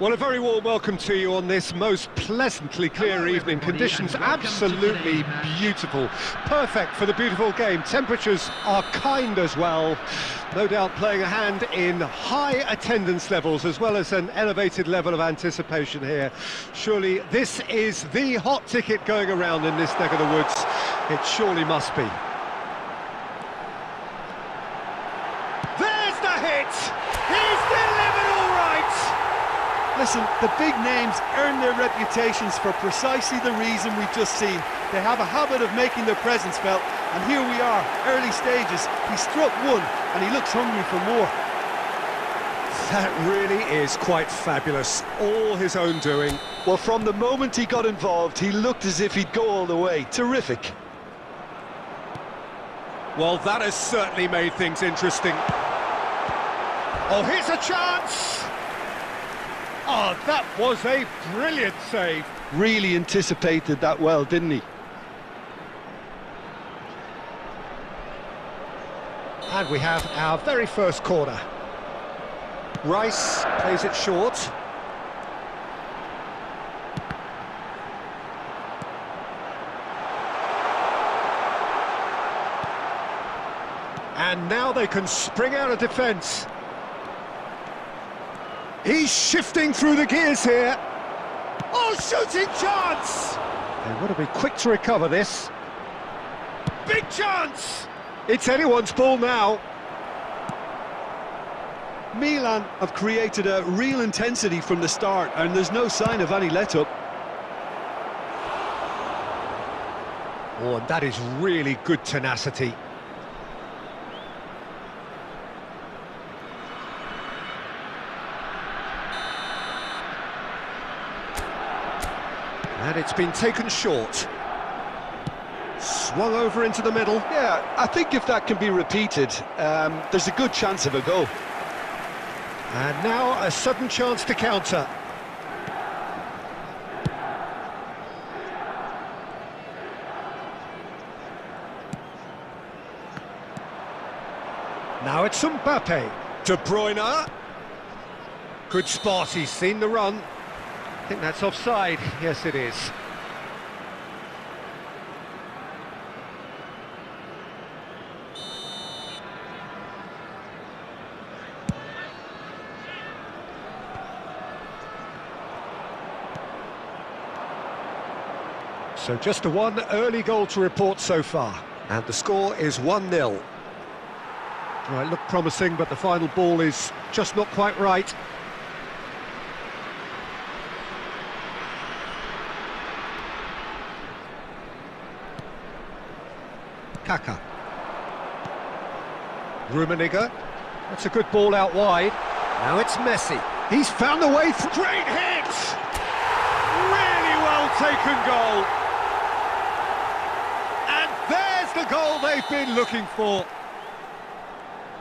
Well, a very warm welcome to you on this most pleasantly clear evening. Conditions absolutely beautiful. Perfect for the beautiful game. Temperatures are kind as well. No doubt playing a hand in high attendance levels as well as an elevated level of anticipation here. Surely this is the hot ticket going around in this neck of the woods. It surely must be. There's the hit! He's delivered all right! Listen, the big names earn their reputations for precisely the reason we've just seen. They have a habit of making their presence felt, and here we are, early stages. He struck one, and he looks hungry for more. That really is quite fabulous, all his own doing. Well, from the moment he got involved, he looked as if he'd go all the way. Terrific. Well, that has certainly made things interesting. Oh, here's a chance! Oh, that was a brilliant save. Really anticipated that well, didn't he? And we have our very first corner. Rice plays it short. And now they can spring out of defence. He's shifting through the gears here. Oh, shooting chance! They want to be quick to recover this. Big chance! It's anyone's ball now. Milan have created a real intensity from the start, and there's no sign of any let-up. Oh, and that is really good tenacity. And it's been taken short. Swung over into the middle. Yeah, I think if that can be repeated, there's a good chance of a goal. And now a sudden chance to counter. Now it's Mbappe. De Bruyne. Good spot, he's seen the run. I think that's offside. Yes, it is. So just a one early goal to report so far. And the score is 1-0. Right, look promising, but the final ball is just not quite right. Kaka. Rummenigge. That's a good ball out wide. Now it's Messi. He's found a way through. Great hit! Really well taken goal. And there's the goal they've been looking for.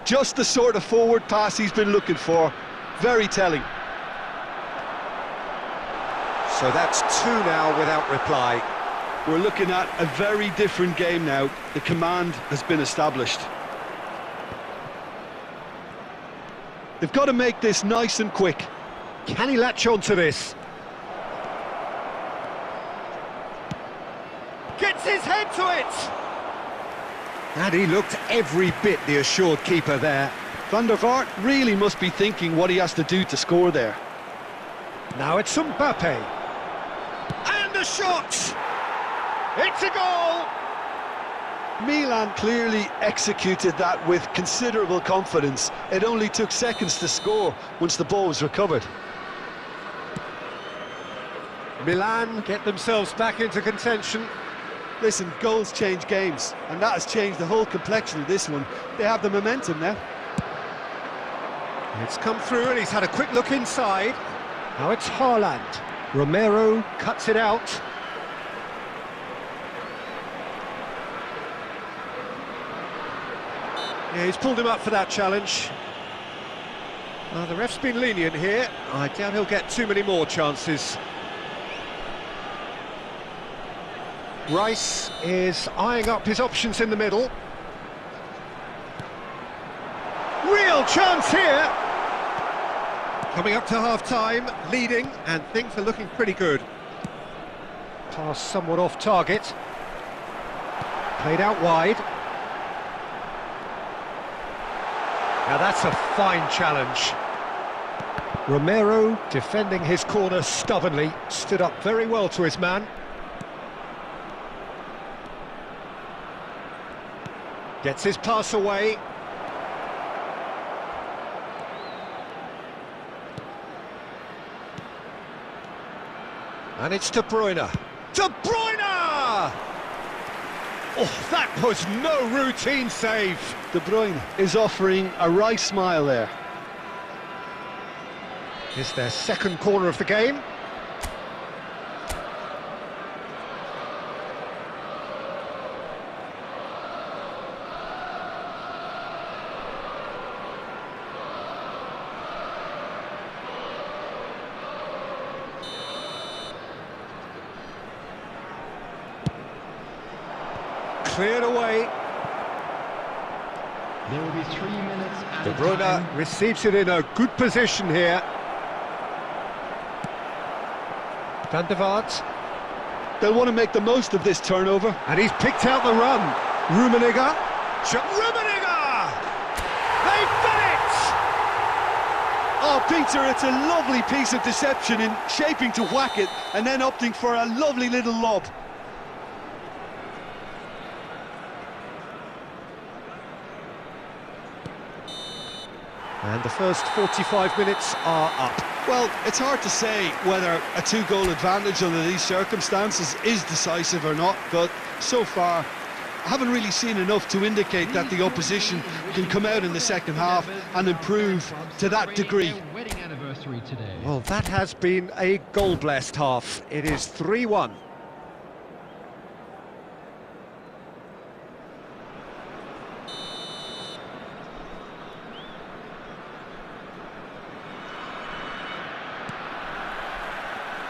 Just the sort of forward pass he's been looking for. Very telling. So that's two now without reply. We're looking at a very different game now. The command has been established. They've got to make this nice and quick. Can he latch on to this? Gets his head to it! And he looked every bit the assured keeper there. Van der Vaart really must be thinking what he has to do to score there. Now it's Mbappe. And the shot! It's a goal! Milan clearly executed that with considerable confidence. It only took seconds to score once the ball was recovered. Milan get themselves back into contention. Listen, goals change games, and that has changed the whole complexion of this one. They have the momentum now. It's come through and he's had a quick look inside. Now it's Haaland. Romero cuts it out. Yeah, he's pulled him up for that challenge. The ref's been lenient here. I doubt he'll get too many more chances. Rice is eyeing up his options in the middle. Real chance here. Coming up to half-time, leading, and things are looking pretty good. Pass somewhat off target. Played out wide. Now that's a fine challenge. Romero, defending his corner stubbornly, stood up very well to his man. Gets his pass away. And it's De Bruyne. De Bruyne! Oh, that was no routine save. De Bruyne is offering a wry smile there. Is their second corner of the game. Cleared away. There will be 3 minutes at De a Bruyne time. receives it in a good position here. Van der Vaart. They'll want to make the most of this turnover. And he's picked out the run. Rummenigge. Rummenigge! They've done it! Oh, Peter, it's a lovely piece of deception in shaping to whack it and then opting for a lovely little lob. And the first 45 minutes are up. Well, it's hard to say whether a two-goal advantage under these circumstances is decisive or not, but so far I haven't really seen enough to indicate that the opposition can come out in the second half and improve to that degree. Wedding anniversary today. Well, that has been a goal-blessed half. It is 3-1.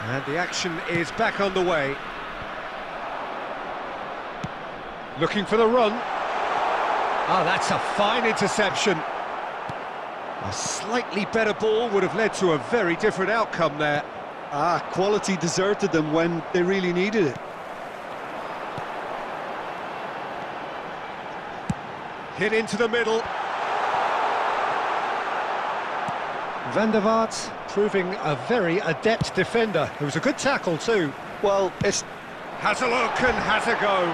And the action is back on the way. Looking for the run. Ah, that's a fine interception. A slightly better ball would have led to a very different outcome there. Ah, quality deserted them when they really needed it. Hit into the middle. Van der Vaart proving a very adept defender. It was a good tackle too. Well, it's... Has a look and has a go.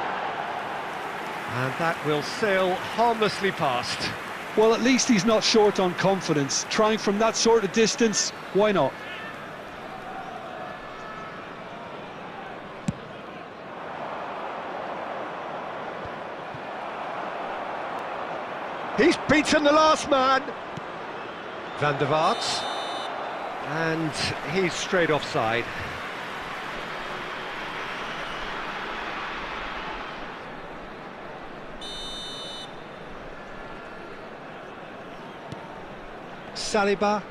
And that will sail harmlessly past. Well, at least he's not short on confidence. Trying from that sort of distance, why not? He's beaten the last man. Van der Vaart. And he's straight offside. Saliba.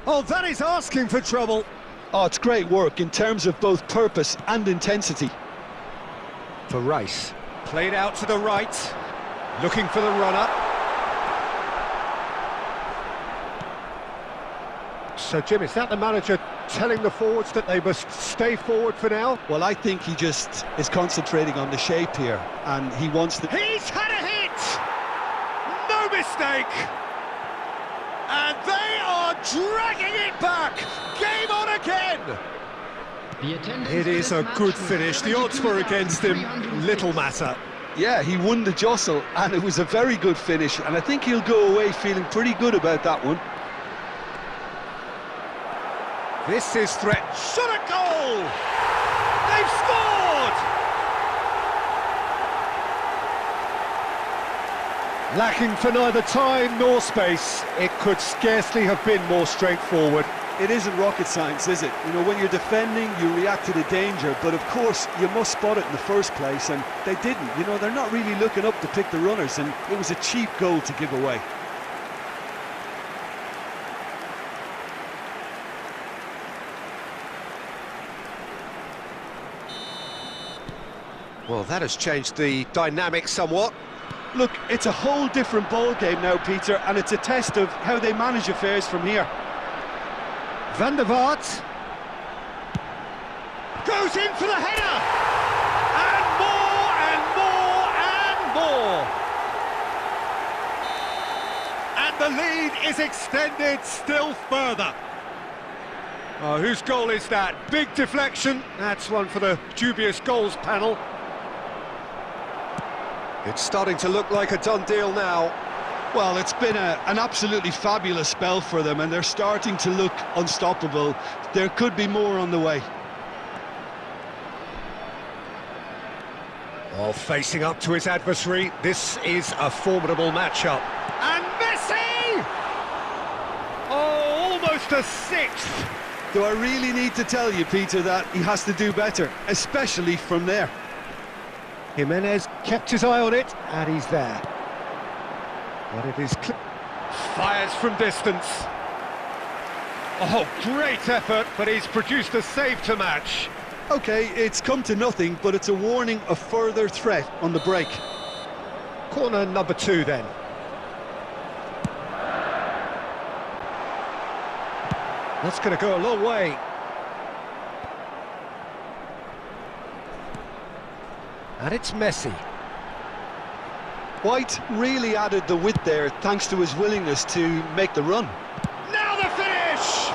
Oh, that is asking for trouble. Oh, it's great work in terms of both purpose and intensity. For Rice. Played out to the right. Looking for the runner. So, Jim, is that the manager telling the forwards that they must stay forward for now? Well, I think he just is concentrating on the shape here, and he wants to... He's had a hit! No mistake! And they are dragging it back! Game on again! The attendance It for is this a match good was finish. The odds were against him. 72,306. Little matter. Yeah, he won the jostle, and it was a very good finish, and I think he'll go away feeling pretty good about that one. This is threat. Shot a goal! They've scored! Lacking for neither time nor space, it could scarcely have been more straightforward. It isn't rocket science, is it? You know, when you're defending, you react to the danger, but of course, you must spot it in the first place, and they didn't. You know, they're not really looking up to pick the runners, and it was a cheap goal to give away. Well, that has changed the dynamic somewhat. Look, it's a whole different ball game now, Peter, and it's a test of how they manage affairs from here. Van der Vaart. Goes in for the header! And more, and more, and more! And the lead is extended still further. Oh, whose goal is that? Big deflection. That's one for the dubious goals panel. It's starting to look like a done deal now. Well, it's been an absolutely fabulous spell for them, and they're starting to look unstoppable. There could be more on the way. While facing up to his adversary, this is a formidable matchup. And Messi! Oh, almost a sixth! Do I really need to tell you, Peter, that he has to do better, especially from there? Jimenez kept his eye on it, and he's there. But it is... Fires from distance. Oh, great effort, but he's produced a save to match. OK, it's come to nothing, but it's a warning of further threat on the break. Corner number 2, then. That's going to go a long way. And it's Messi. White really added the width there, thanks to his willingness to make the run. Now the finish!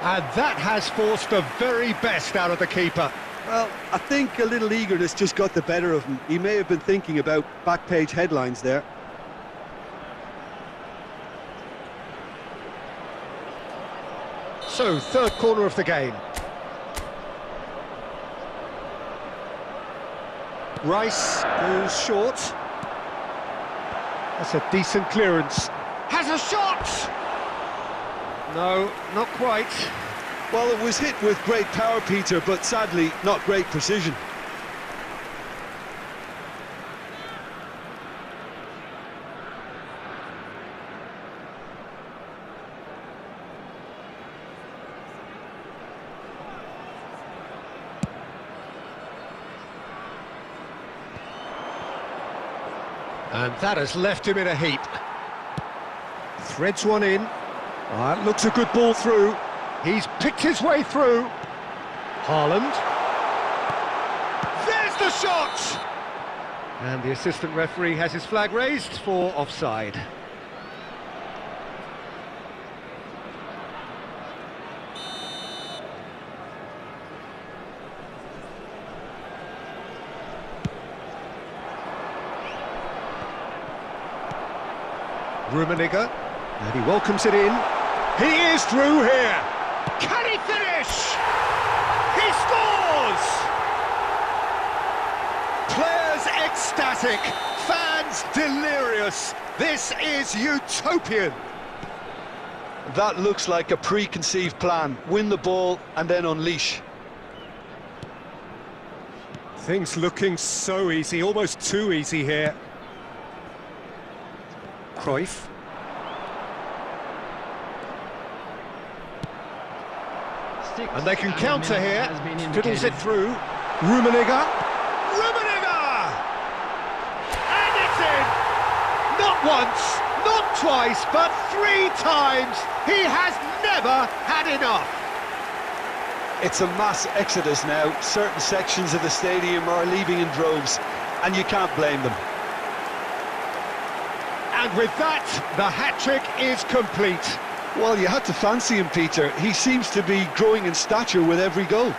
And that has forced the very best out of the keeper. Well, I think a little eagerness just got the better of him. He may have been thinking about back-page headlines there. So, third corner of the game. Rice goes short. That's a decent clearance. Has a shot! No, not quite. Well, it was hit with great power, Peter, but sadly, not great precision. And that has left him in a heap. Threads one in. That looks a good ball through. He's picked his way through. Haaland. There's the shot! And the assistant referee has his flag raised for offside. Rummenigge, and he welcomes it in. He is through here. Can he finish? He scores! Players ecstatic, fans delirious. This is utopian. That looks like a preconceived plan. Win the ball and then unleash. Things looking so easy, almost too easy here. Cruyff. And they can counter here. Fiddles it through. Rummenigge. Rummenigge! And it's in! Not once, not twice, but 3 times. He has never had enough. It's a mass exodus now. Certain sections of the stadium are leaving in droves, and you can't blame them. And with that, the hat-trick is complete. Well, you had to fancy him, Peter. He seems to be growing in stature with every goal.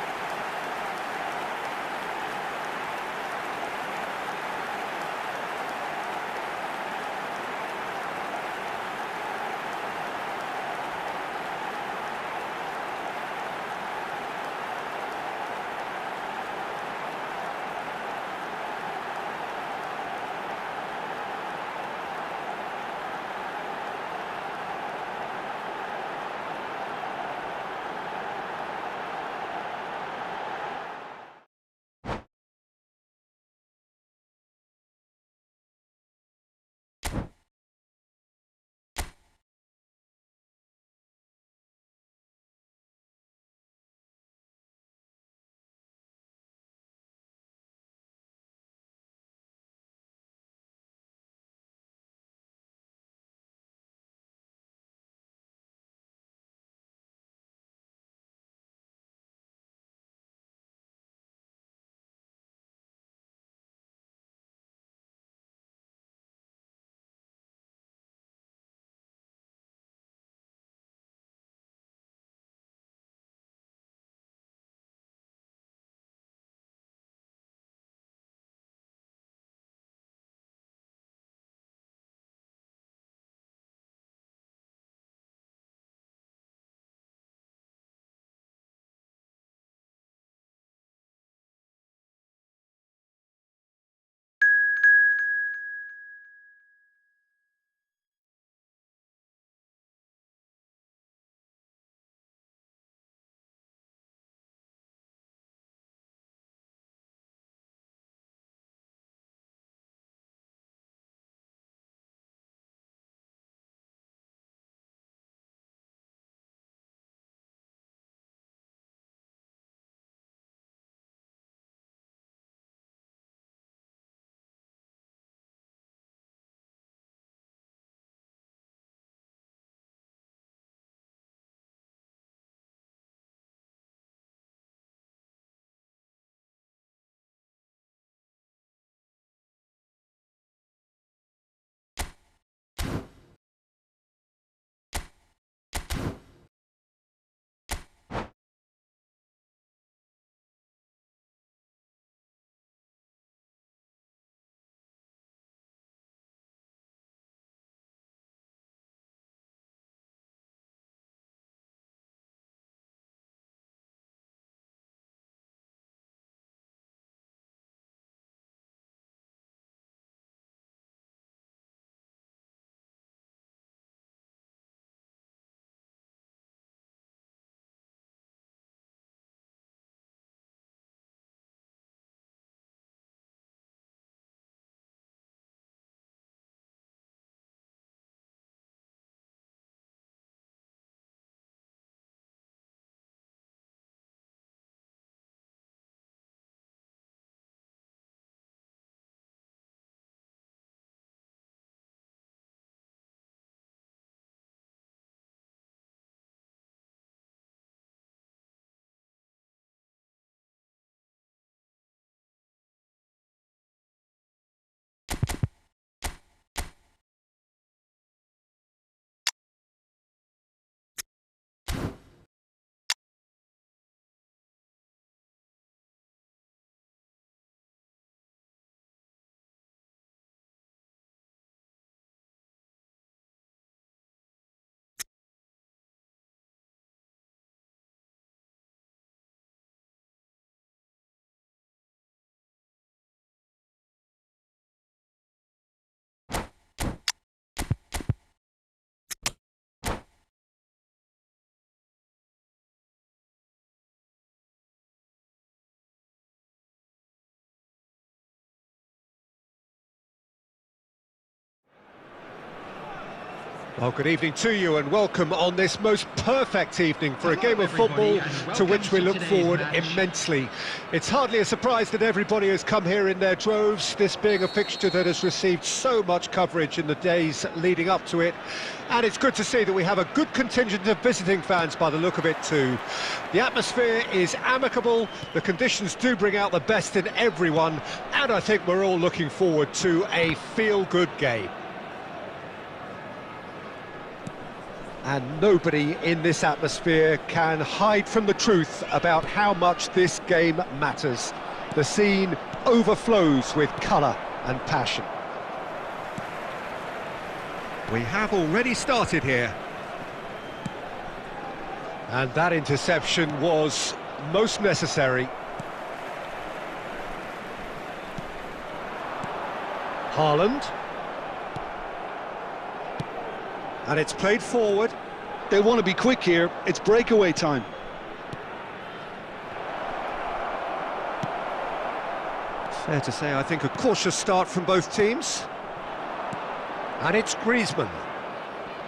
Well, good evening to you and welcome on this most perfect evening for a game of football to which we look forward immensely. It's hardly a surprise that everybody has come here in their droves, this being a fixture that has received so much coverage in the days leading up to it. And it's good to see that we have a good contingent of visiting fans by the look of it too. The atmosphere is amicable, the conditions do bring out the best in everyone, and I think we're all looking forward to a feel-good game. And nobody in this atmosphere can hide from the truth about how much this game matters. The scene overflows with colour and passion. We have already started here. And that interception was most necessary. Haaland. And it's played forward. They want to be quick here. It's breakaway time. Fair to say, I think, a cautious start from both teams. And it's Griezmann.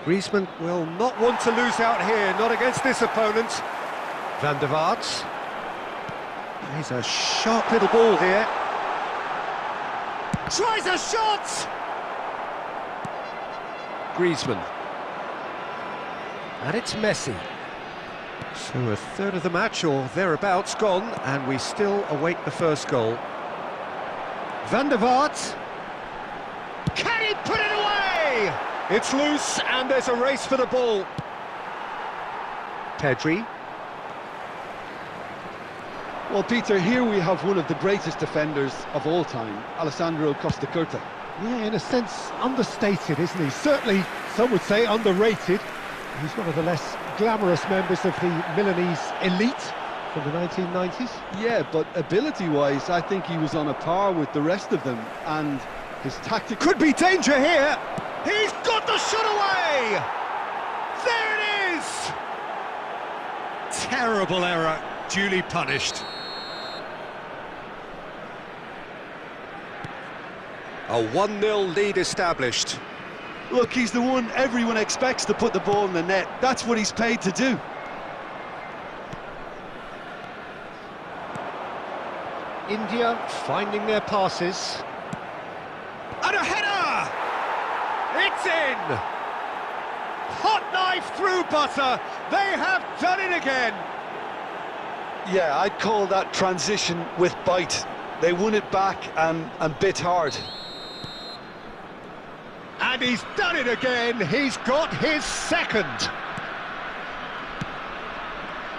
Griezmann will not want to lose out here, not against this opponent. Van der Vaart. He's a sharp little ball here. Tries a shot! Griezmann. And it's Messi. So a third of the match or thereabouts gone, and we still await the first goal. Van der Vaart. Can he put it away? It's loose and there's a race for the ball. Pedri. Well, Peter, here we have one of the greatest defenders of all time, Alessandro Costa Curta. Yeah, in a sense, understated, isn't he? Certainly, some would say underrated. He's one of the less glamorous members of the Milanese elite from the 1990s. Yeah, but ability-wise, I think he was on a par with the rest of them, and his tactic... Could be danger here! He's got the shot away! There it is! Terrible error, duly punished. A 1-0 lead established. Look, he's the one everyone expects to put the ball in the net. That's what he's paid to do. India finding their passes. And a header! It's in! Hot knife through butter. They have done it again. Yeah, I'd call that transition with bite. They won it back and bit hard. And he's done it again. He's got his second.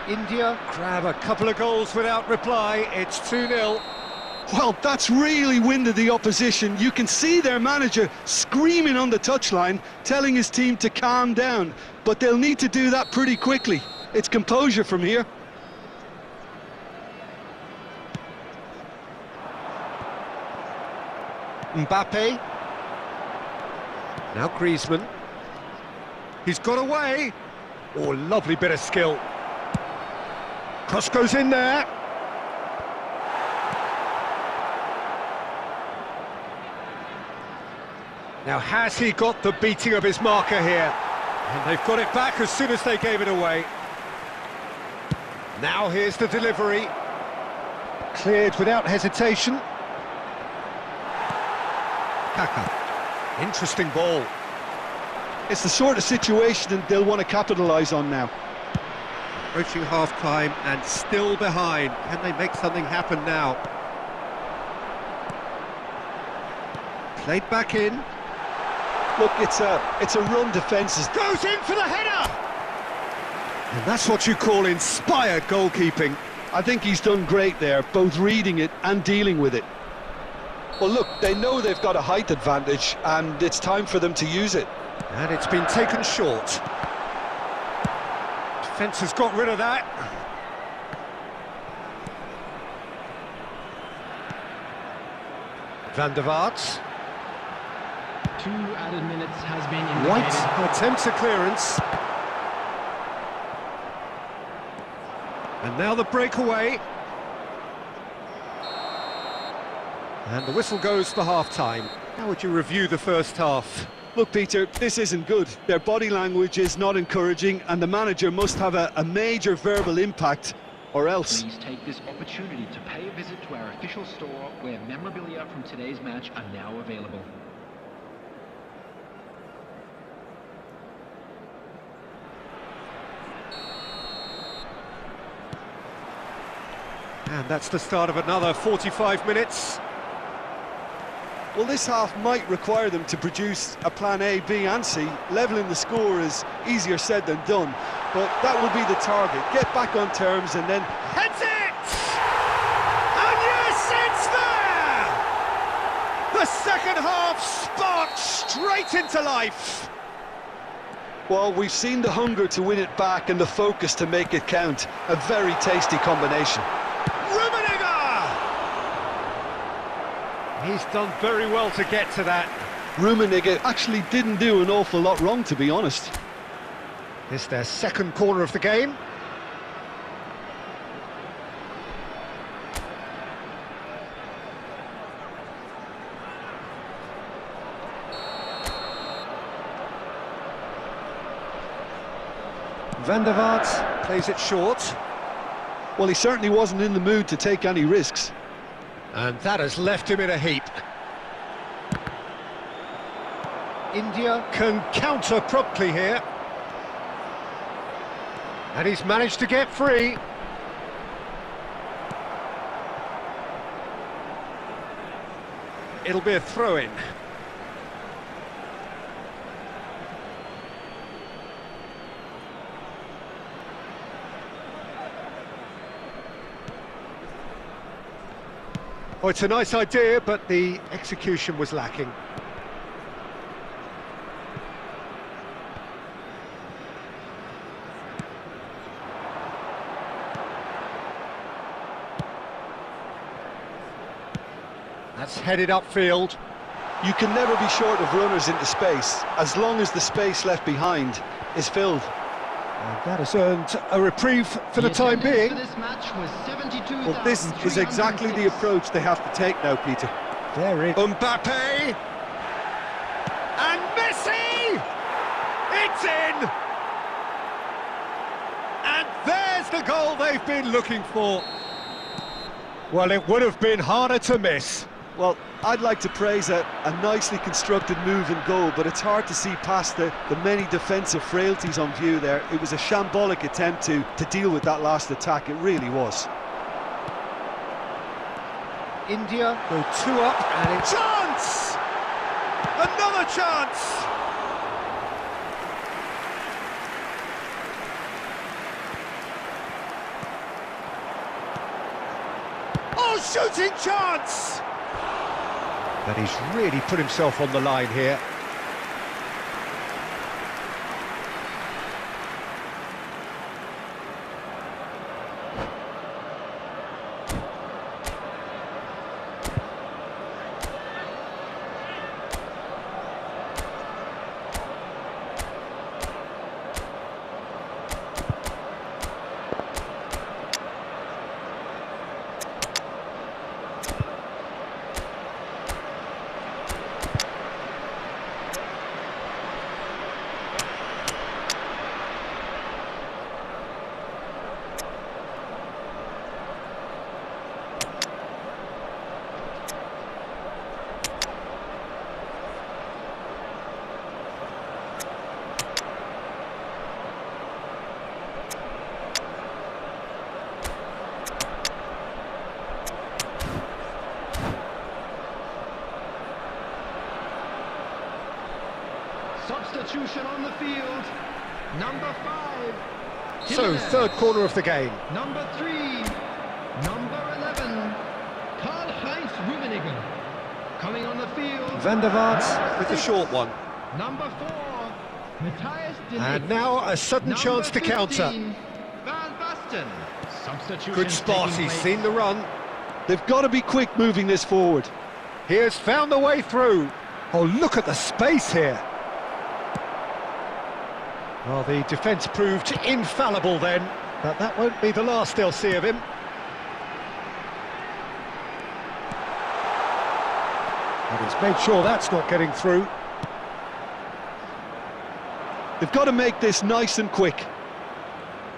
India grab a couple of goals without reply. It's 2-0. Well, that's really winded the opposition. You can see their manager screaming on the touchline, telling his team to calm down. But they'll need to do that pretty quickly. It's composure from here. Mbappe. Now Griezmann. He's got away. Oh, lovely bit of skill. Cross goes in there. Now, has he got the beating of his marker here? And they've got it back as soon as they gave it away. Now here's the delivery. Cleared without hesitation. Kaka. Interesting ball. It's the sort of situation they'll want to capitalise on now. Approaching half-time and still behind. Can they make something happen now? Played back in. Look, it's a run defences. Goes in for the header! And that's what you call inspired goalkeeping. I think he's done great there, both reading it and dealing with it. Well, look, they know they've got a height advantage, and it's time for them to use it. And it's been taken short. Defence has got rid of that. Van der Vaart. 2 added minutes has been indicated. White attempts a clearance. And now the breakaway. And the whistle goes for half-time. How would you review the first half? Look, Peter, this isn't good. Their body language is not encouraging, and the manager must have a major verbal impact, or else. Please take this opportunity to pay a visit to our official store, where memorabilia from today's match are now available. And that's the start of another 45 minutes. Well, this half might require them to produce a plan A, B and C. Levelling the score is easier said than done, but that will be the target. Get back on terms and then... Heads it! And yes, it's there! The second half sparked straight into life. Well, we've seen the hunger to win it back and the focus to make it count. A very tasty combination. He's done very well to get to that. Rummenigge actually didn't do an awful lot wrong, to be honest. It's their second corner of the game. Van der Vaart plays it short. Well, he certainly wasn't in the mood to take any risks. And that has left him in a heap. India can counter promptly here. And he's managed to get free. It'll be a throw-in. Oh, it's a nice idea, but the execution was lacking. That's headed upfield. You can never be short of runners into space, as long as the space left behind is filled. And that has earned a reprieve for the time being. For this match was 72,300. Well, this is exactly the approach they have to take now, Peter. There it is. Mbappe! And Messi! It's in! And there's the goal they've been looking for. Well, it would have been harder to miss. Well, I'd like to praise a nicely constructed move and goal, but it's hard to see past the many defensive frailties on view there. It was a shambolic attempt to deal with that last attack, it really was. India go 2 up, and it's... Chance! Another chance! Oh, shooting chance! But he's really put himself on the line here. Substitution on the field. Number 5. So, third corner of the game. Number 3. Number 11. Karl-Heinz Rummenigge. Coming on the field. Van der Vaart with the short one. Number 4. Matthias De Ligt. And now a sudden chance to counter. Van Basten. Substitution. Good spot, he's seen the run. They've got to be quick moving this forward. He has found the way through. Oh, look at the space here. Well, the defence proved infallible then, but that won't be the last they'll see of him. And he's made sure that's not getting through. They've got to make this nice and quick.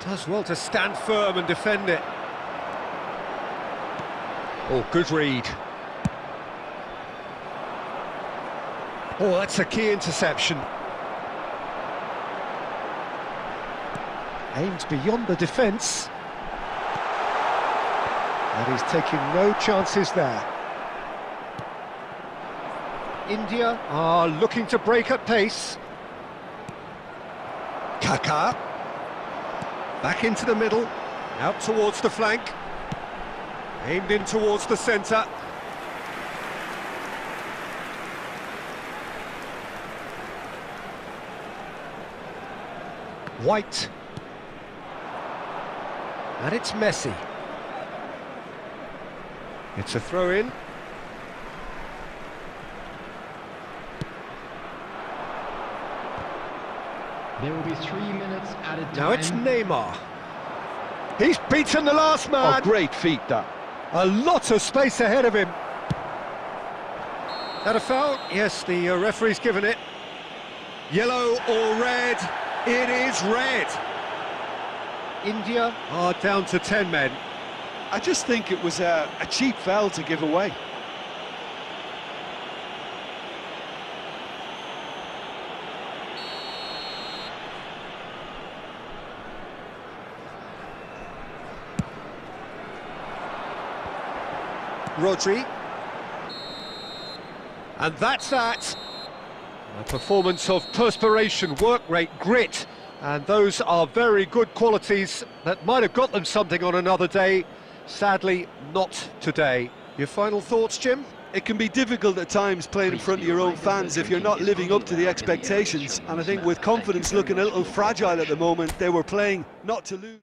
Does well to stand firm and defend it. Oh, good read. Oh, that's a key interception. Aimed beyond the defence. And he's taking no chances there. India are looking to break at pace. Kaka. Back into the middle. Out towards the flank. Aimed in towards the centre. White. And it's Messi. It's a throw-in. There will be 3 minutes added time. Now it's Neymar. He's beaten the last man. Oh, great feat, that. A lot of space ahead of him. That a foul? Yes, the referee's given it. Yellow or red? It is red. India are down to 10 men. I just think it was a cheap foul to give away. Rodri. And that's that. A performance of perspiration, work rate, grit, and those are very good qualities that might have got them something on another day. Sadly, not today. Your final thoughts, Jim? It can be difficult at times playing in front of your own fans if you're not living up to the expectations, and I think with confidence looking a little fragile at the moment, they were playing not to lose.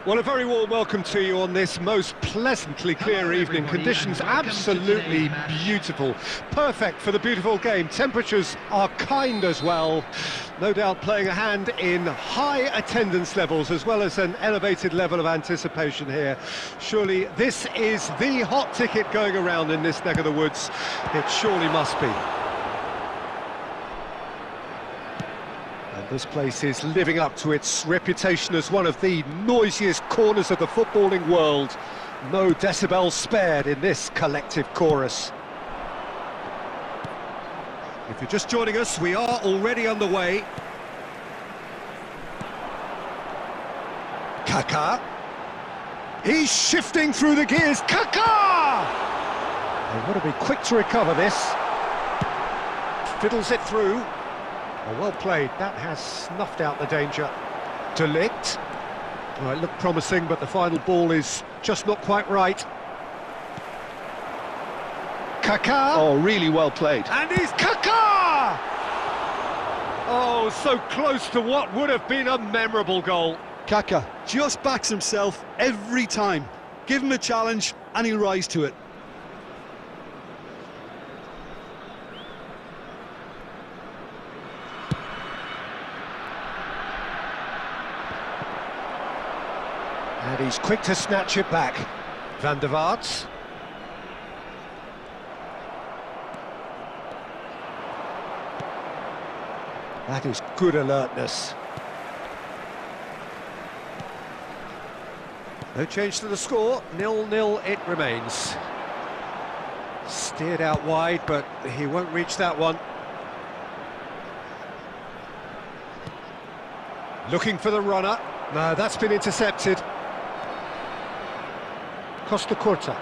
Well, a very warm welcome to you on this most pleasantly clear evening. Conditions absolutely beautiful. Perfect for the beautiful game. Temperatures are kind as well. No doubt playing a hand in high attendance levels as well as an elevated level of anticipation here. Surely this is the hot ticket going around in this neck of the woods. It surely must be. This place is living up to its reputation as one of the noisiest corners of the footballing world. No decibels spared in this collective chorus. If you're just joining us, we are already underway. Kaká. He's shifting through the gears. Kaká! They've got to be quick to recover this. Fiddles it through. Oh, well played, that has snuffed out the danger. De Ligt. Well, it looked promising, but the final ball is just not quite right. Kaká. Oh, really well played. And he's Kaká! Oh, so close to what would have been a memorable goal. Kaká just backs himself every time. Give him a challenge and he'll rise to it. And he's quick to snatch it back. Van der Vaart. That is good alertness. No change to the score, 0-0 it remains. Steered out wide, but he won't reach that one. Looking for the runner. No, that's been intercepted. Costa Curta.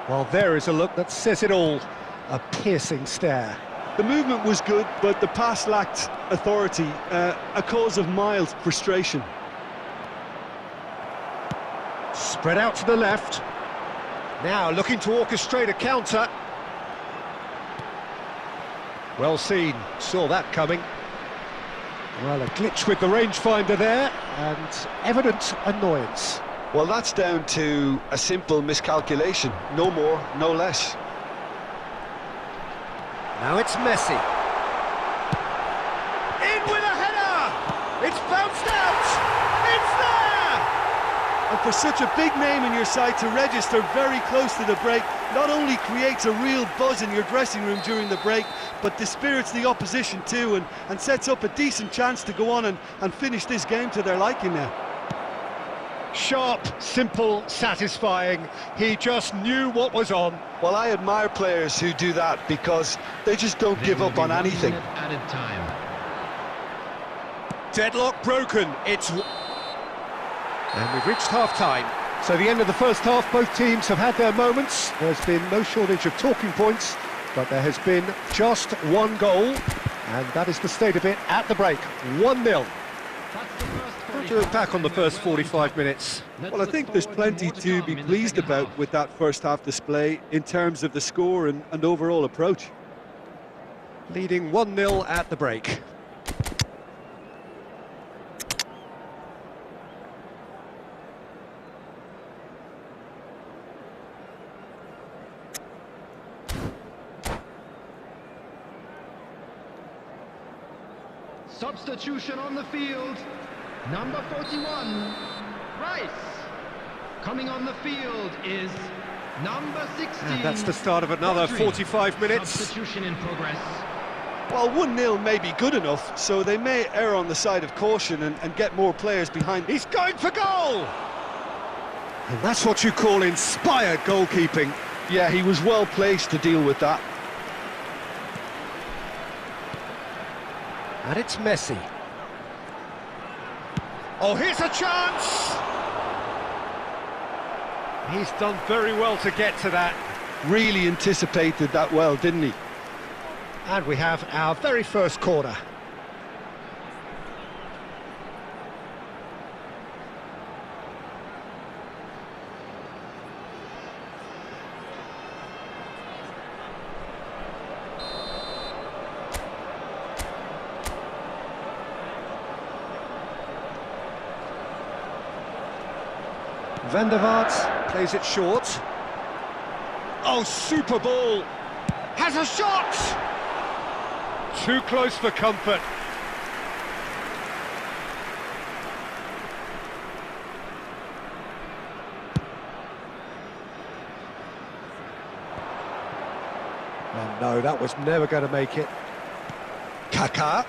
Well, there is a look that says it all. A piercing stare. The movement was good, but the pass lacked authority, a cause of mild frustration. Spread out to the left. Now looking to orchestrate a counter. Well seen, saw that coming. Well, a glitch with the rangefinder there, and evident annoyance. Well, that's down to a simple miscalculation. No more, no less. Now it's Messi. In with a header! It's bounced out! It's there! And for such a big name in your side to register very close to the break, not only creates a real buzz in your dressing room during the break, but dispirits the opposition too, and sets up a decent chance to go on and finish this game to their liking now. Sharp, simple, satisfying. He just knew what was on. Well, I admire players who do that because they just don't give up on anything. Added time. Deadlock broken. And we've reached half-time. So the end of the first half, both teams have had their moments. There's been no shortage of talking points, but there has been just one goal, and that is the state of it at the break. 1-0. What do you look back on the first 45 minutes? Well, I think there's plenty to be pleased about with that first half display in terms of the score and overall approach. Leading 1-0 at the break. Substitution on the field. Number 41, Rice. Coming on the field is number 16. And that's the start of another 45 minutes. Substitution in progress. Well, 1-0 may be good enough, so they may err on the side of caution and get more players behind. He's going for goal! And that's what you call inspired goalkeeping. Yeah, he was well placed to deal with that. And it's Messi. Oh, here's a chance! He's done very well to get to that. Really anticipated that well, didn't he? And we have our very first corner. Van der Vaart plays it short. Oh, super ball! Has a shot! Too close for comfort. Oh no, that was never going to make it. Kaká.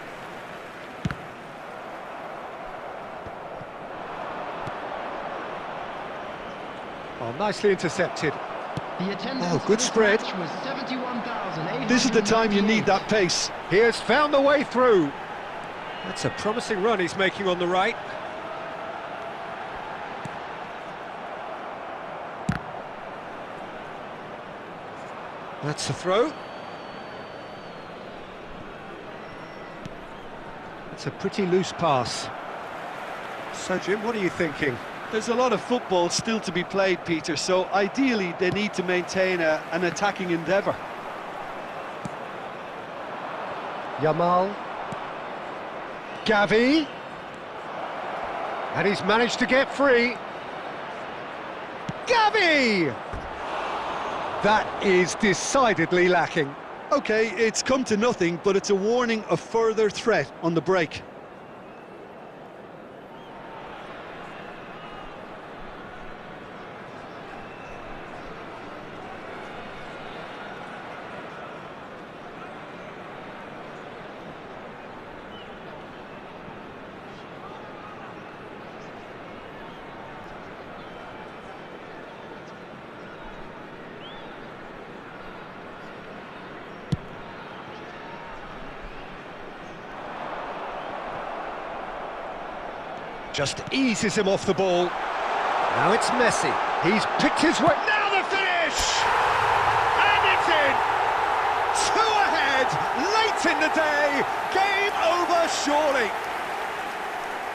Oh, nicely intercepted. Oh, good spread. This is the time you need that pace. He has found the way through. That's a promising run he's making on the right. That's a throw. It's a pretty loose pass. So, Jim, what are you thinking? There's a lot of football still to be played, Peter, so ideally they need to maintain an attacking endeavour. Yamal. Gavi. And he's managed to get free. Gavi! That is decidedly lacking. OK, it's come to nothing, but it's a warning of further threat on the break. Just eases him off the ball. Now it's Messi. He's picked his way. Now the finish! And it's in! 2 ahead, late in the day. Game over, surely.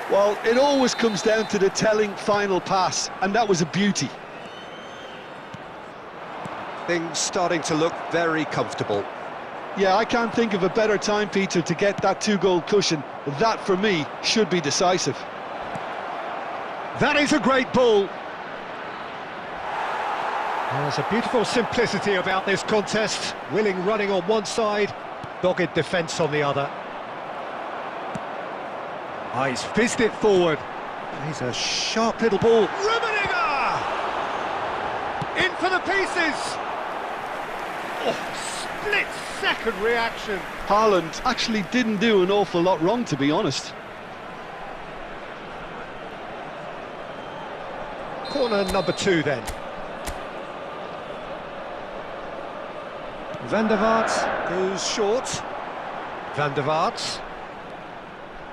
Well, it always comes down to the telling final pass, and that was a beauty. Things starting to look very comfortable. Yeah, I can't think of a better time, Peter, to get that 2-goal cushion. That, for me, should be decisive. That is a great ball. There's a beautiful simplicity about this contest. Willing running on one side, dogged defence on the other. Ah, he's fizzed it forward. He's a sharp little ball. Rummenigge! In for the pieces! Oh, split-second reaction. Haaland actually didn't do an awful lot wrong, to be honest. Corner number 2 then. Van der Vaart goes short. Van der Vaart.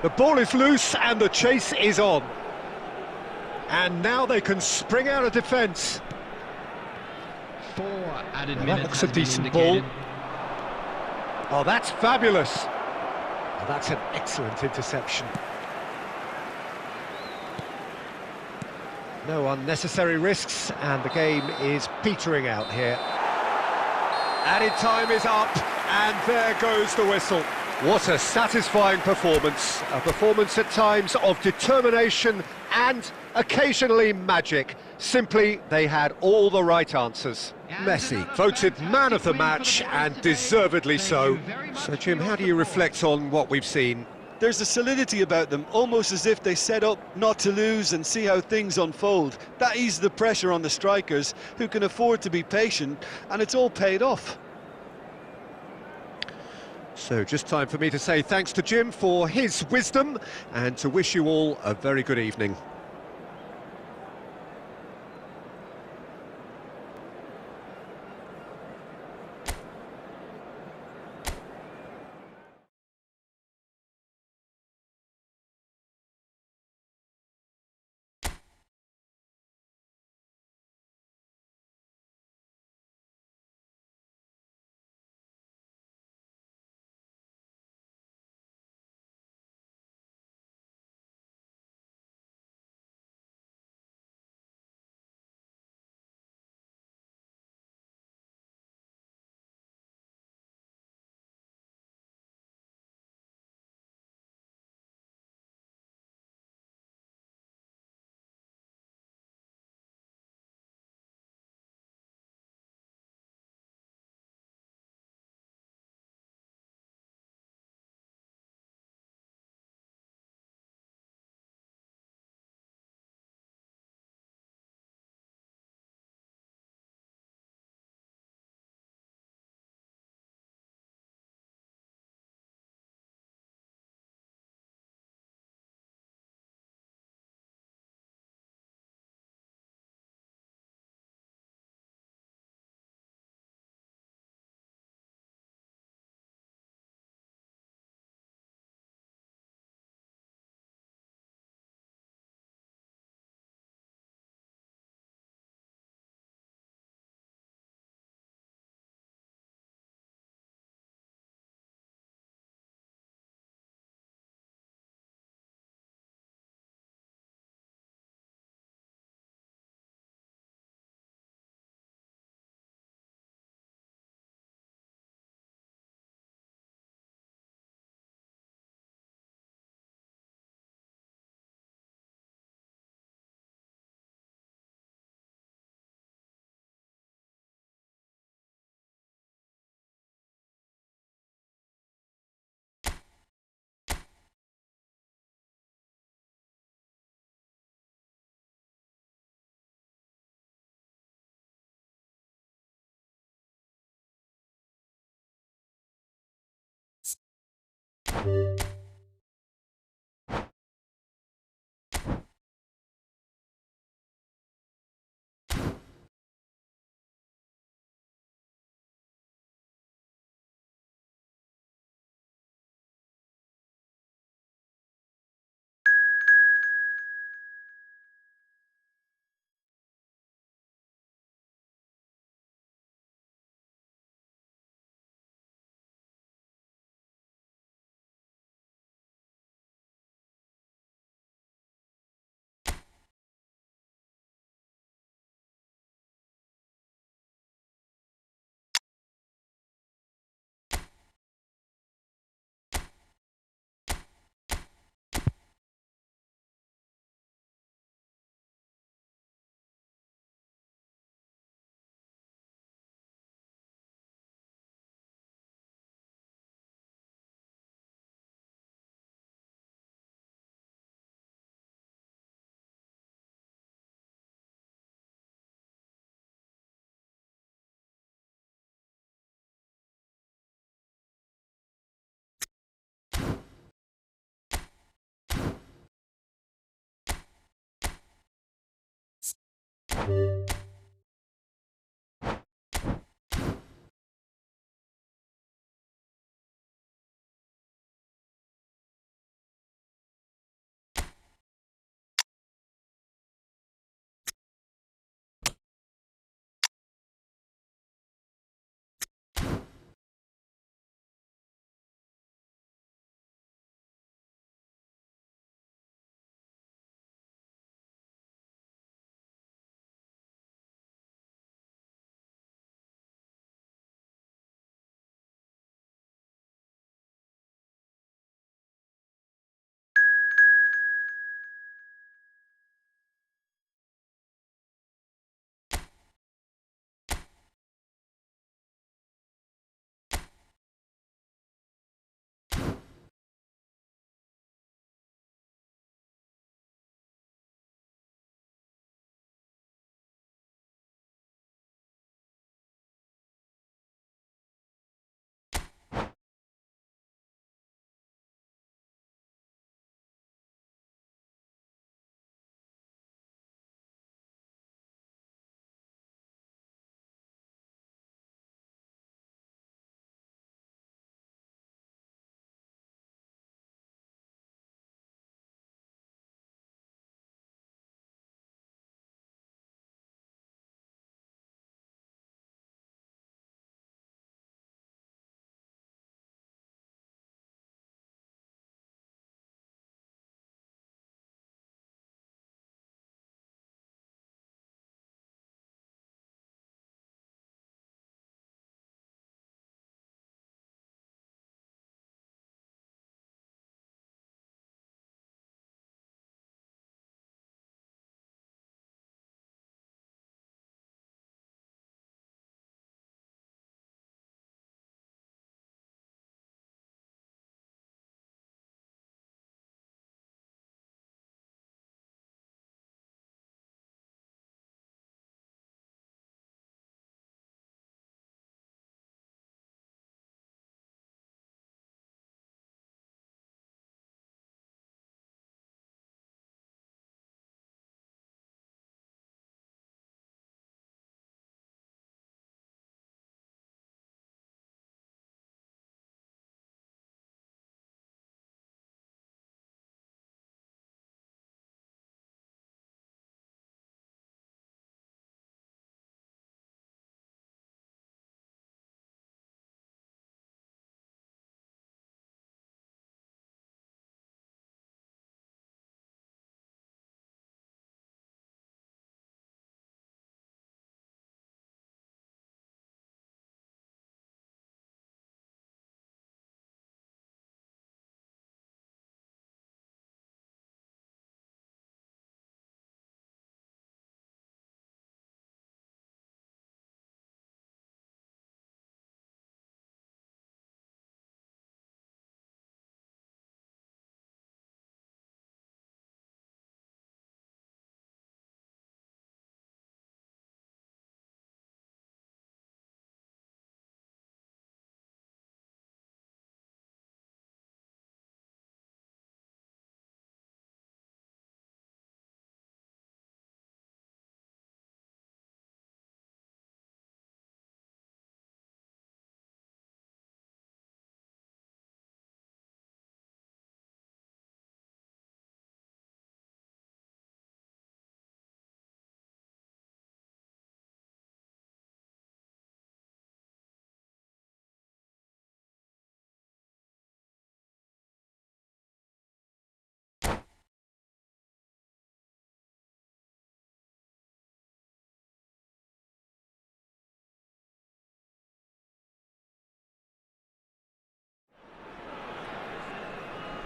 The ball is loose and the chase is on. And now they can spring out of defence. 4 added Now minutes. that looks a decent ball. Oh, that's fabulous. Oh, that's an excellent interception. No unnecessary risks, and the game is petering out here. Added time is up, and there goes the whistle. What a satisfying performance. A performance at times of determination and occasionally magic. Simply, they had all the right answers. Messi voted man of the match, and deservedly so. So, Jim, how do you reflect on what we've seen? There's a solidity about them, almost as if they set up not to lose and see how things unfold. That eases the pressure on the strikers, who can afford to be patient, and it's all paid off. So just time for me to say thanks to Jim for his wisdom, and to wish you all a very good evening.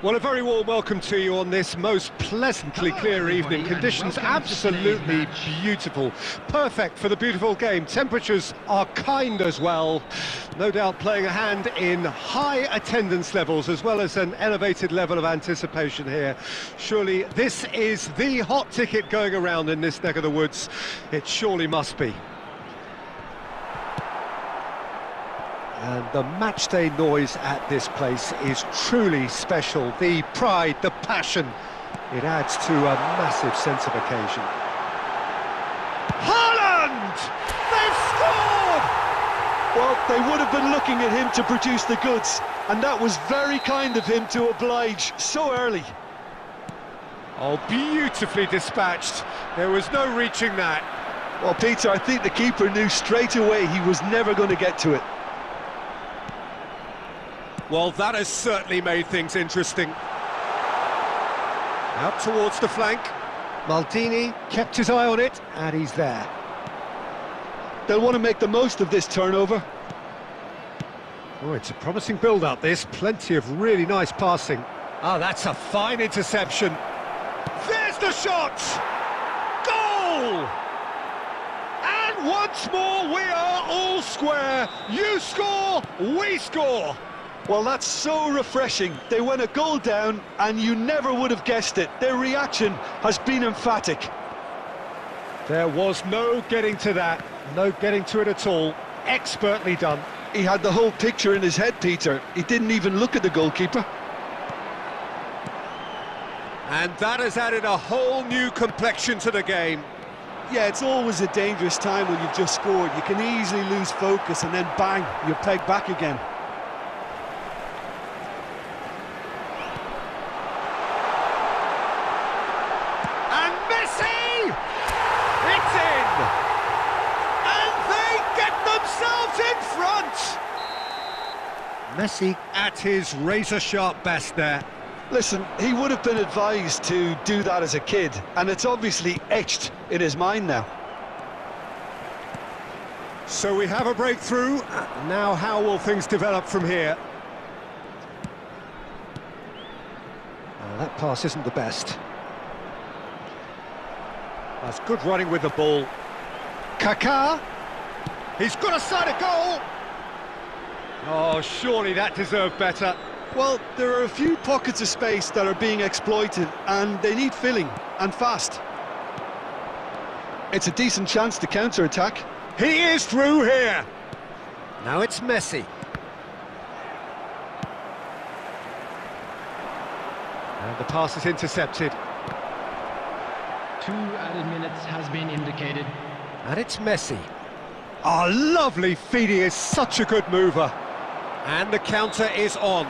Well, a very warm welcome to you on this most pleasantly clear evening. Conditions absolutely beautiful. Perfect for the beautiful game. Temperatures are kind as well. No doubt playing a hand in high attendance levels as well as an elevated level of anticipation here. Surely this is the hot ticket going around in this neck of the woods. It surely must be. And the matchday noise at this place is truly special. The pride, the passion, it adds to a massive sense of occasion. Haaland! They've scored! Well, they would have been looking at him to produce the goods, and that was very kind of him to oblige so early. Oh, beautifully dispatched. There was no reaching that. Well, Peter, I think the keeper knew straight away he was never going to get to it. Well, that has certainly made things interesting. Out towards the flank. Maldini kept his eye on it, and he's there. They'll want to make the most of this turnover. Oh, it's a promising build-up, this. Plenty of really nice passing. Ah, that's a fine interception. There's the shot! Goal! And once more, we are all square. You score, we score. Well, that's so refreshing. They went a goal down, and you never would have guessed it. Their reaction has been emphatic. There was no getting to that, no getting to it at all. Expertly done. He had the whole picture in his head, Peter. He didn't even look at the goalkeeper. And that has added a whole new complexion to the game. Yeah, it's always a dangerous time when you've just scored. You can easily lose focus, and then bang, you're pegged back again. Messi at his razor-sharp best there. Listen, he would have been advised to do that as a kid, and it's obviously etched in his mind now. So we have a breakthrough. Now how will things develop from here? That pass isn't the best. That's good running with the ball. Kaká. He's got a side of goal. Oh, surely that deserved better. Well, there are a few pockets of space that are being exploited, and they need filling, and fast. It's a decent chance to counter-attack. He is through here. Now it's Messi. And the pass is intercepted. 2 added minutes has been indicated. And it's Messi. Oh, lovely feed, he is such a good mover. And the counter is on.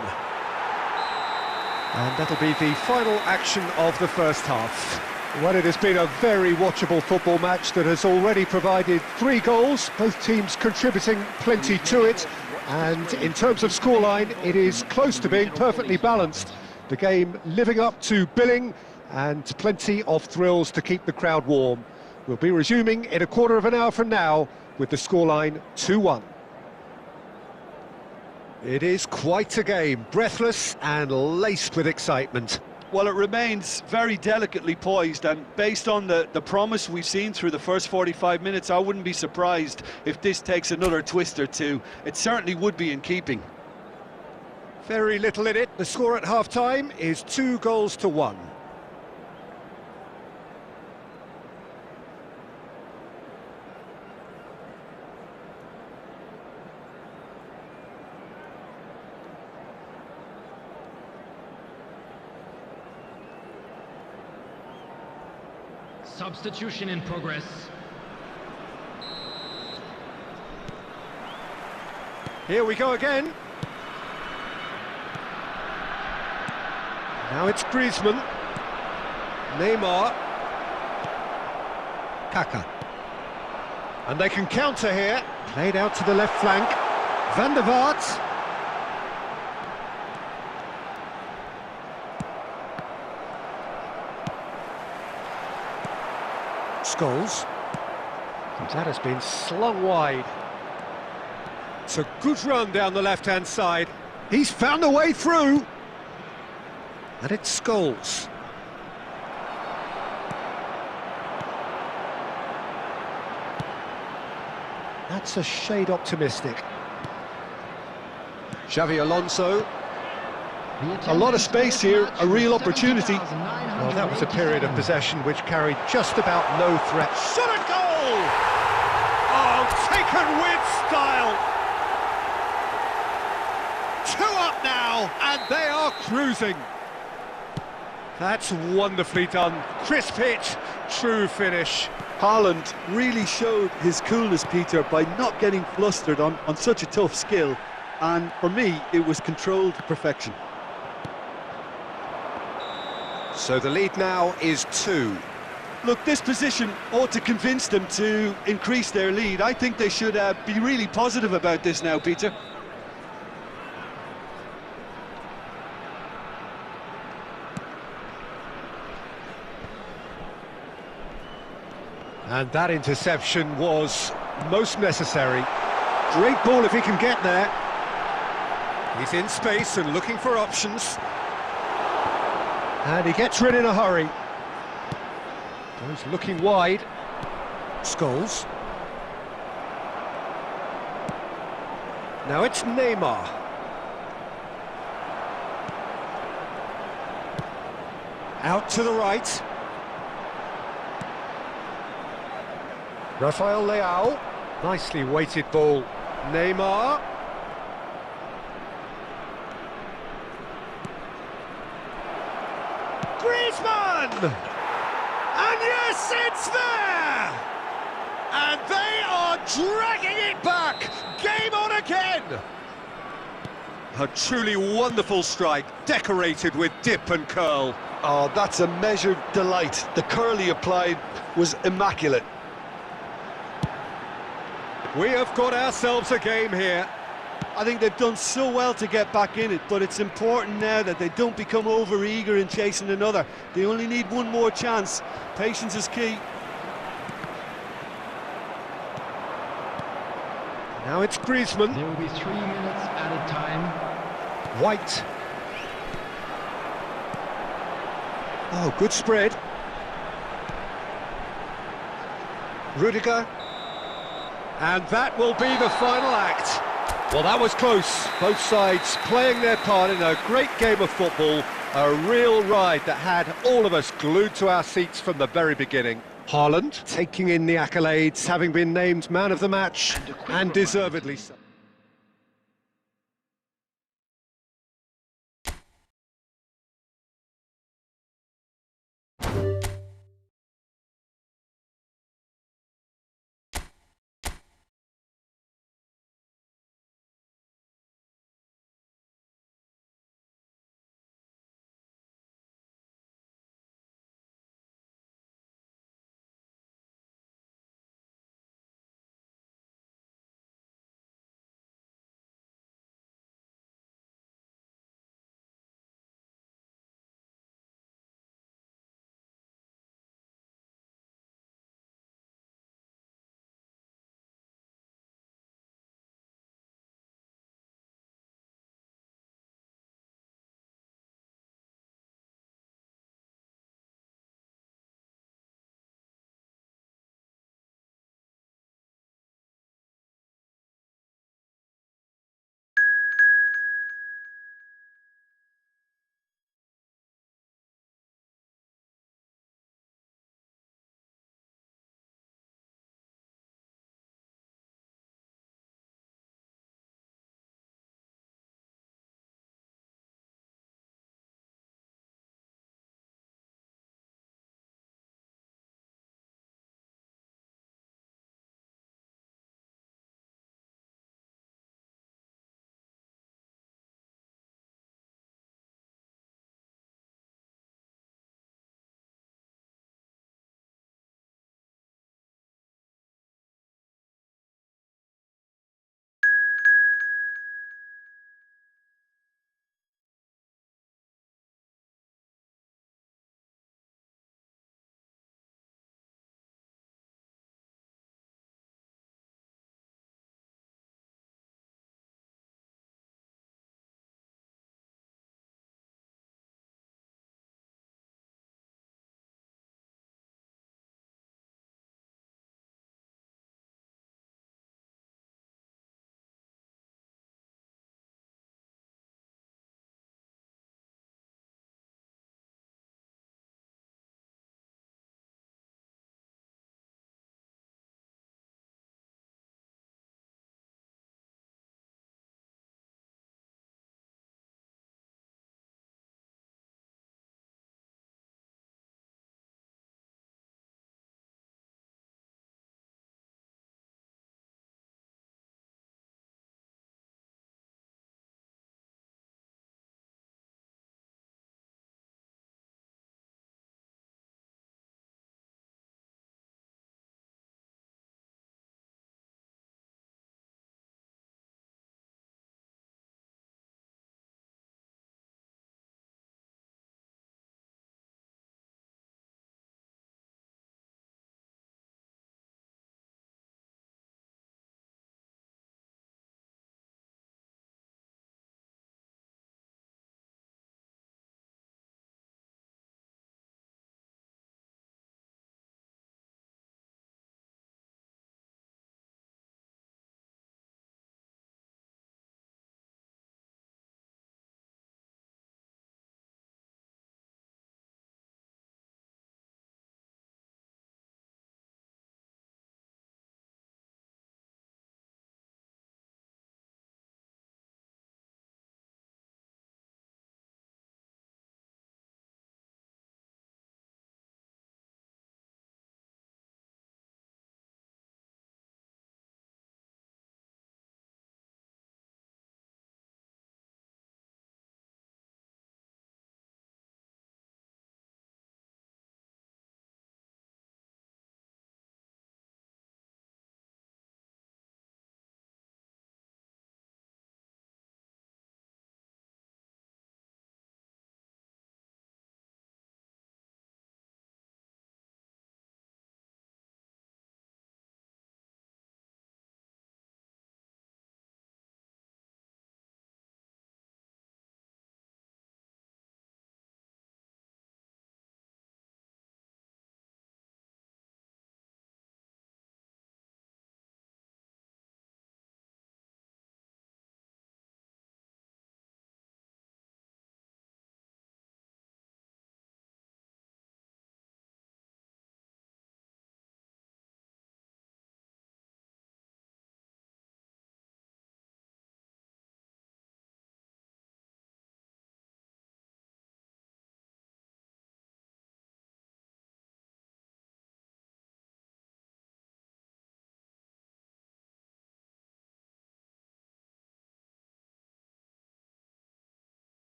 And that'll be the final action of the first half. Well, it has been a very watchable football match that has already provided 3 goals, both teams contributing plenty to it. And in terms of scoreline, it is close to being perfectly balanced. The game living up to billing and plenty of thrills to keep the crowd warm. We'll be resuming in a quarter of an hour from now with the scoreline 2-1. It is quite a game, breathless and laced with excitement. Well, it remains very delicately poised, and based on the promise we've seen through the first 45 minutes, I wouldn't be surprised if this takes another twist or two. It certainly would be in keeping. Very little in it. The score at half-time is 2-1. Substitution in progress. Here we go again. Now it's Griezmann. Neymar. Kaká. And they can counter here. Played out to the left flank. Van der Vaart. Scholes. That has been slung wide. It's a good run down the left-hand side. He's found a way through. And it's Scholes. That's a shade optimistic. Xavi Alonso. A lot of space here, a real opportunity. Well, that was a period of possession which carried just about no threat. Shot a goal! Oh, taken with style! 2 up now, and they are cruising. That's wonderfully done. Crisp hit, true finish. Haaland really showed his coolness, Peter, by not getting flustered on such a tough skill. And for me, it was controlled to perfection. So the lead now is 2. Look, this position ought to convince them to increase their lead. I think they should be really positive about this now, Peter. And that interception was most necessary. Great ball if he can get there. He's in space and looking for options. And he gets rid in a hurry. Goes looking wide. Scholes. Now it's Neymar. Out to the right. Rafael Leao. Nicely weighted ball. Neymar. Griezmann! And yes, it's there! And they are dragging it back! Game on again! A truly wonderful strike, decorated with dip and curl. Oh, that's a measured delight. The curl he applied was immaculate. We have got ourselves a game here. I think they've done so well to get back in it, but it's important now that they don't become over-eager in chasing another. They only need one more chance. Patience is key. Now it's Griezmann. There will be 3 minutes added time. White. Oh, good spread. Rudiger. And that will be the final act. Well, that was close. Both sides playing their part in a great game of football. A real ride that had all of us glued to our seats from the very beginning. Haaland taking in the accolades, having been named man of the match, and deservedly so.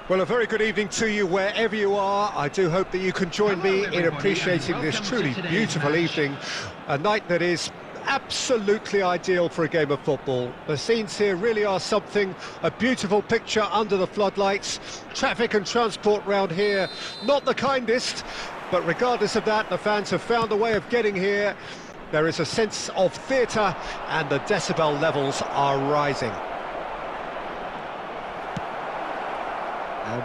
Well, a very good evening to you wherever you are. I do hope that you can join me in appreciating this truly beautiful evening, a night that is absolutely ideal for a game of football. The scenes here really are something, a beautiful picture under the floodlights. Traffic and transport round here, not the kindest, but regardless of that, the fans have found a way of getting here. There is a sense of theatre and the decibel levels are rising.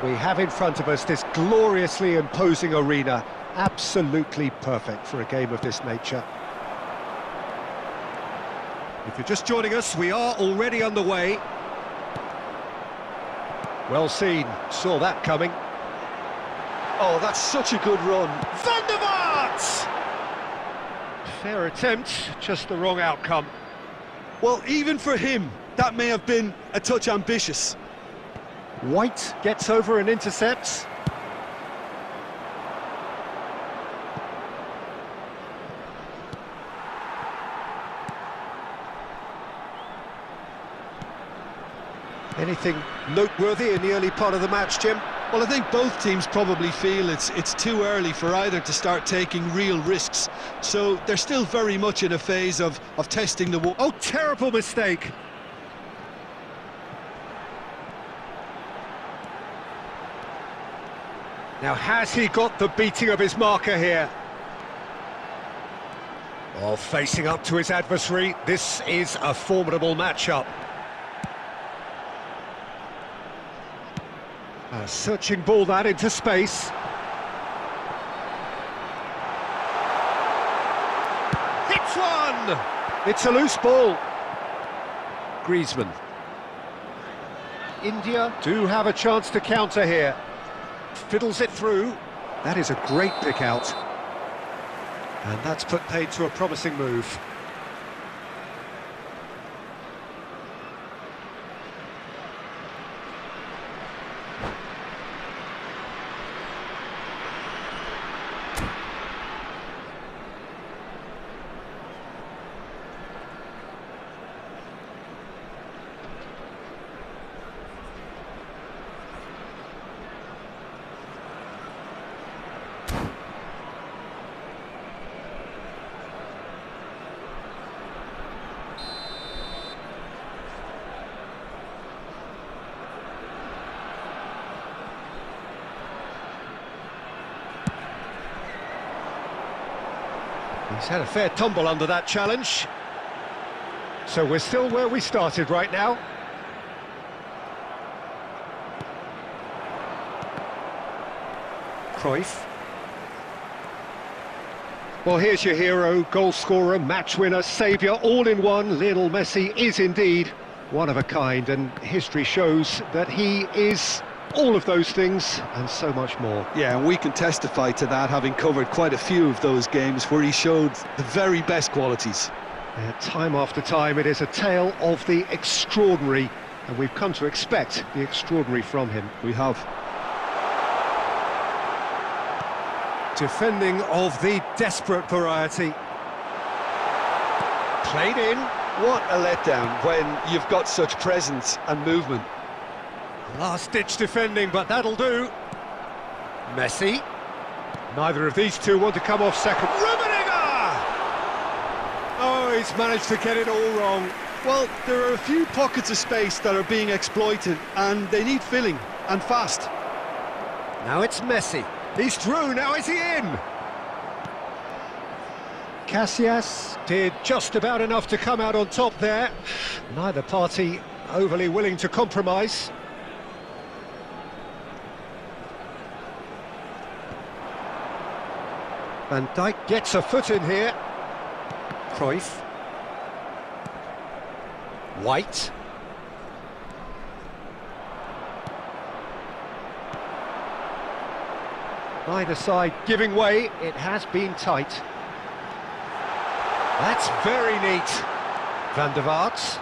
We have in front of us this gloriously imposing arena, absolutely perfect for a game of this nature. If you're just joining us, we are already underway. Well seen, saw that coming. Oh, that's such a good run. Van der Vaart! Fair attempt, just the wrong outcome. Well, even for him, that may have been a touch ambitious. White gets over and intercepts. Anything noteworthy in the early part of the match, Jim? Well, I think both teams probably feel it's too early for either to start taking real risks. So they're still very much in a phase of testing the... Oh, terrible mistake! Now, has he got the beating of his marker here? Oh, facing up to his adversary, this is a formidable matchup. A searching ball that into space. Hits one! It's a loose ball. Griezmann. India do have a chance to counter here. Fiddles it through. That is a great pick out. And that's put paid to a promising move. He's had a fair tumble under that challenge. So we're still where we started right now. Cruyff. Well, here's your hero, goal scorer, match winner, saviour, all in one. Lionel Messi is indeed one of a kind, and history shows that he is all of those things and so much more. Yeah, and we can testify to that, having covered quite a few of those games where he showed the very best qualities. Time after time, it is a tale of the extraordinary, and we've come to expect the extraordinary from him. We have. Defending of the desperate variety. Played in. What a letdown when you've got such presence and movement. Last-ditch defending, but that'll do. Messi. Neither of these two want to come off second. Rummenigge! Oh, he's managed to get it all wrong. Well, there are a few pockets of space that are being exploited, and they need filling, and fast. Now it's Messi. He's through, now is he in? Casillas did just about enough to come out on top there. Neither party overly willing to compromise. Van Dijk gets a foot in here. Cruyff. White. Either side giving way, it has been tight. That's very neat. Van der Vaart.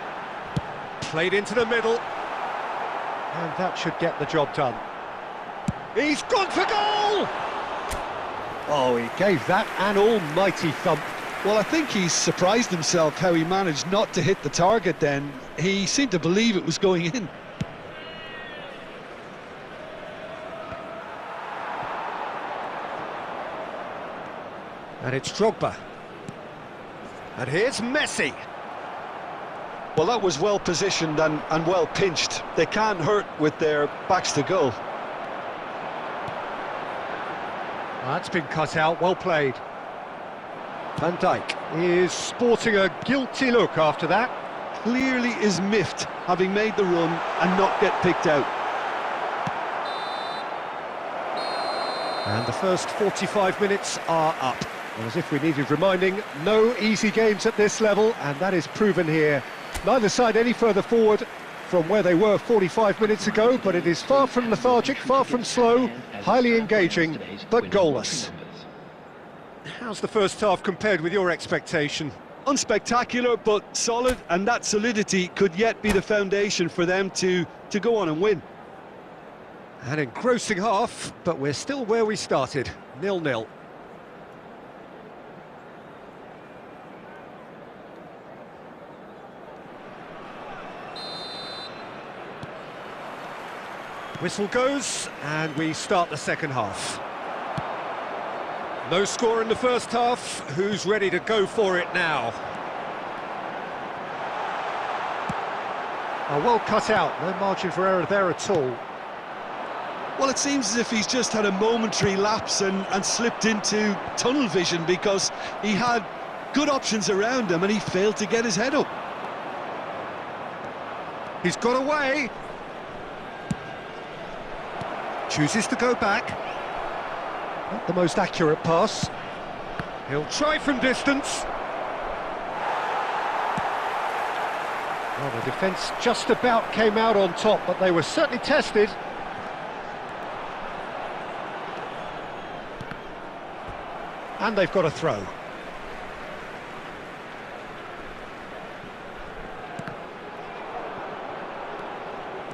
Played into the middle. And that should get the job done. He's gone for goal! Oh, he gave that an almighty thump. Well, I think he's surprised himself how he managed not to hit the target then. He seemed to believe it was going in. And it's Drogba. And here's Messi. Well, that was well positioned and well pinched. They can't hurt with their backs to goal. That's been cut out, well played. Van Dijk is sporting a guilty look after that. Clearly is miffed, having made the run and not get picked out. And the first 45 minutes are up. And as if we needed reminding, no easy games at this level, and that is proven here. Neither side any further forward from where they were 45 minutes ago, but it is far from lethargic, far from slow, highly engaging, but goalless. How's the first half compared with your expectation? Unspectacular, but solid, and that solidity could yet be the foundation for them to go on and win. An engrossing half, but we're still where we started, 0-0. Whistle goes, and we start the second half. No score in the first half. Who's ready to go for it now? Oh, well cut out, no margin for error there at all. Well, it seems as if he's just had a momentary lapse and slipped into tunnel vision, because he had good options around him and he failed to get his head up. He's got away. Chooses to go back. Not the most accurate pass. He'll try from distance. Well, the defence just about came out on top, but they were certainly tested. And they've got a throw.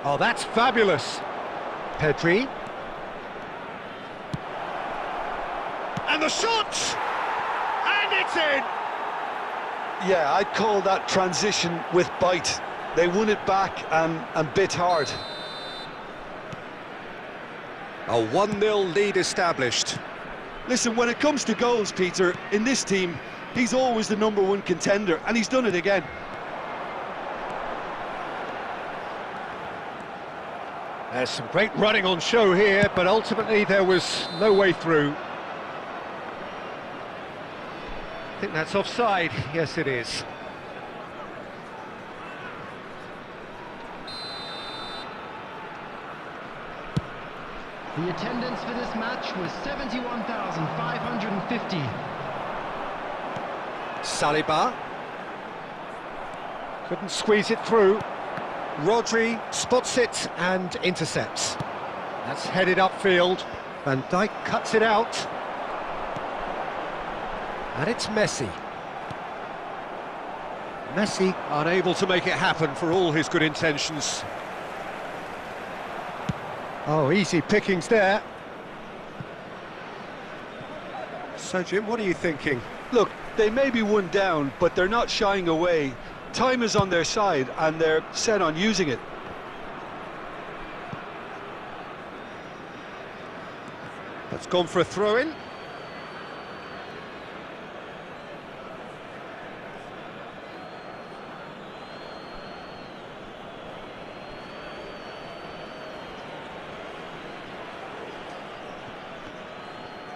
Oh, that's fabulous. Pedri. And the shot! And it's in! Yeah, I'd call that transition with bite. They won it back and bit hard. A 1-0 lead established. Listen, when it comes to goals, Peter, in this team, he's always the #1 contender, and he's done it again. There's some great running on show here, but ultimately there was no way through. I think that's offside. Yes, it is. The attendance for this match was 71,550. Saliba. Couldn't squeeze it through. Rodri spots it and intercepts. That's headed upfield. Van Dijk cuts it out. And it's Messi. Messi unable to make it happen for all his good intentions. Oh, easy pickings there. So, Jim, what are you thinking? Look, they may be one down, but they're not shying away. Time is on their side, and they're set on using it. That's gone for a throw-in.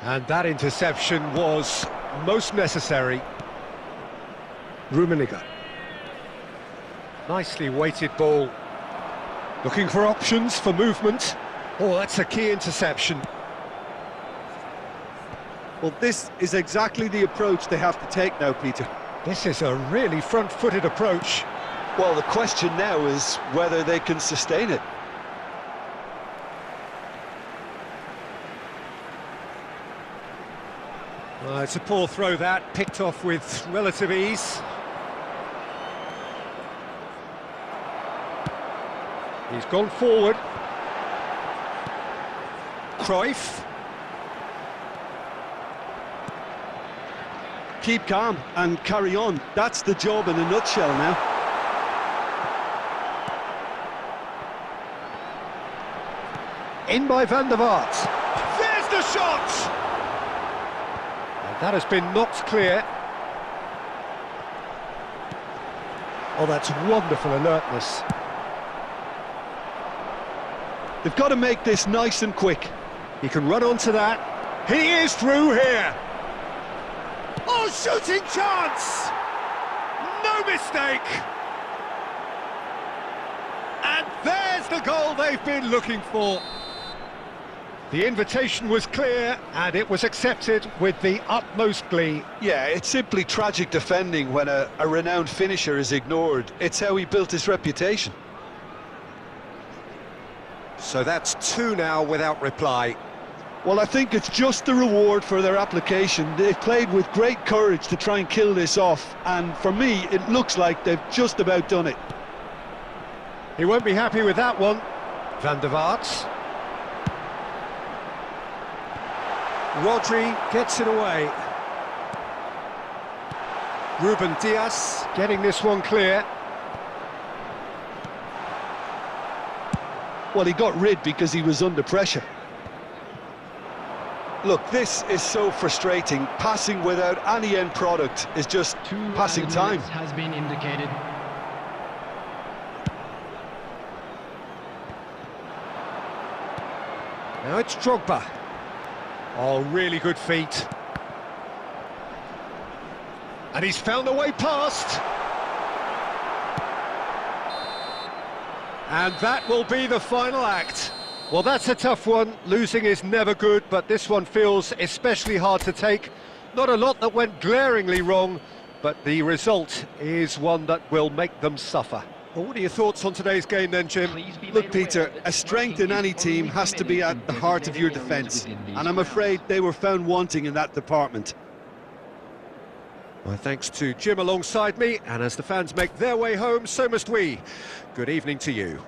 And that interception was most necessary. Rummenigge. Nicely weighted ball. Looking for options for movement. Oh, that's a key interception. Well, this is exactly the approach they have to take now, Peter. This is a really front-footed approach. Well, the question now is whether they can sustain it. It's a poor throw that, picked off with relative ease. He's gone forward. Cruyff. Keep calm and carry on. That's the job in a nutshell now. In by Van der Vaart. There's the shot! That has been knocked clear. Oh, that's wonderful alertness. They've got to make this nice and quick. He can run onto that. He is through here. Oh, shooting chance! No mistake! And there's the goal they've been looking for. The invitation was clear and it was accepted with the utmost glee. Yeah, it's simply tragic defending when a renowned finisher is ignored. It's how he built his reputation. So that's 2 now without reply. Well, I think it's just the reward for their application. They've played with great courage to try and kill this off, and for me, it looks like they've just about done it. He won't be happy with that one. Van der Vaart. Rodri gets it away. Ruben Dias getting this one clear. Well, he got rid because he was under pressure. Look, this is so frustrating. Passing without any end product is just passing time. Has been indicated. Now it's Drogba. Oh, really good feet. And he's found a way past. And that will be the final act. Well, that's a tough one. Losing is never good, but this one feels especially hard to take. Not a lot that went glaringly wrong, but the result is one that will make them suffer. Well, what are your thoughts on today's game then, Jim? Look, Peter, a strength in any team has to be at the heart of your defence, and I'm afraid they were found wanting in that department. Well, thanks to Jim alongside me, and as the fans make their way home, so must we. Good evening to you.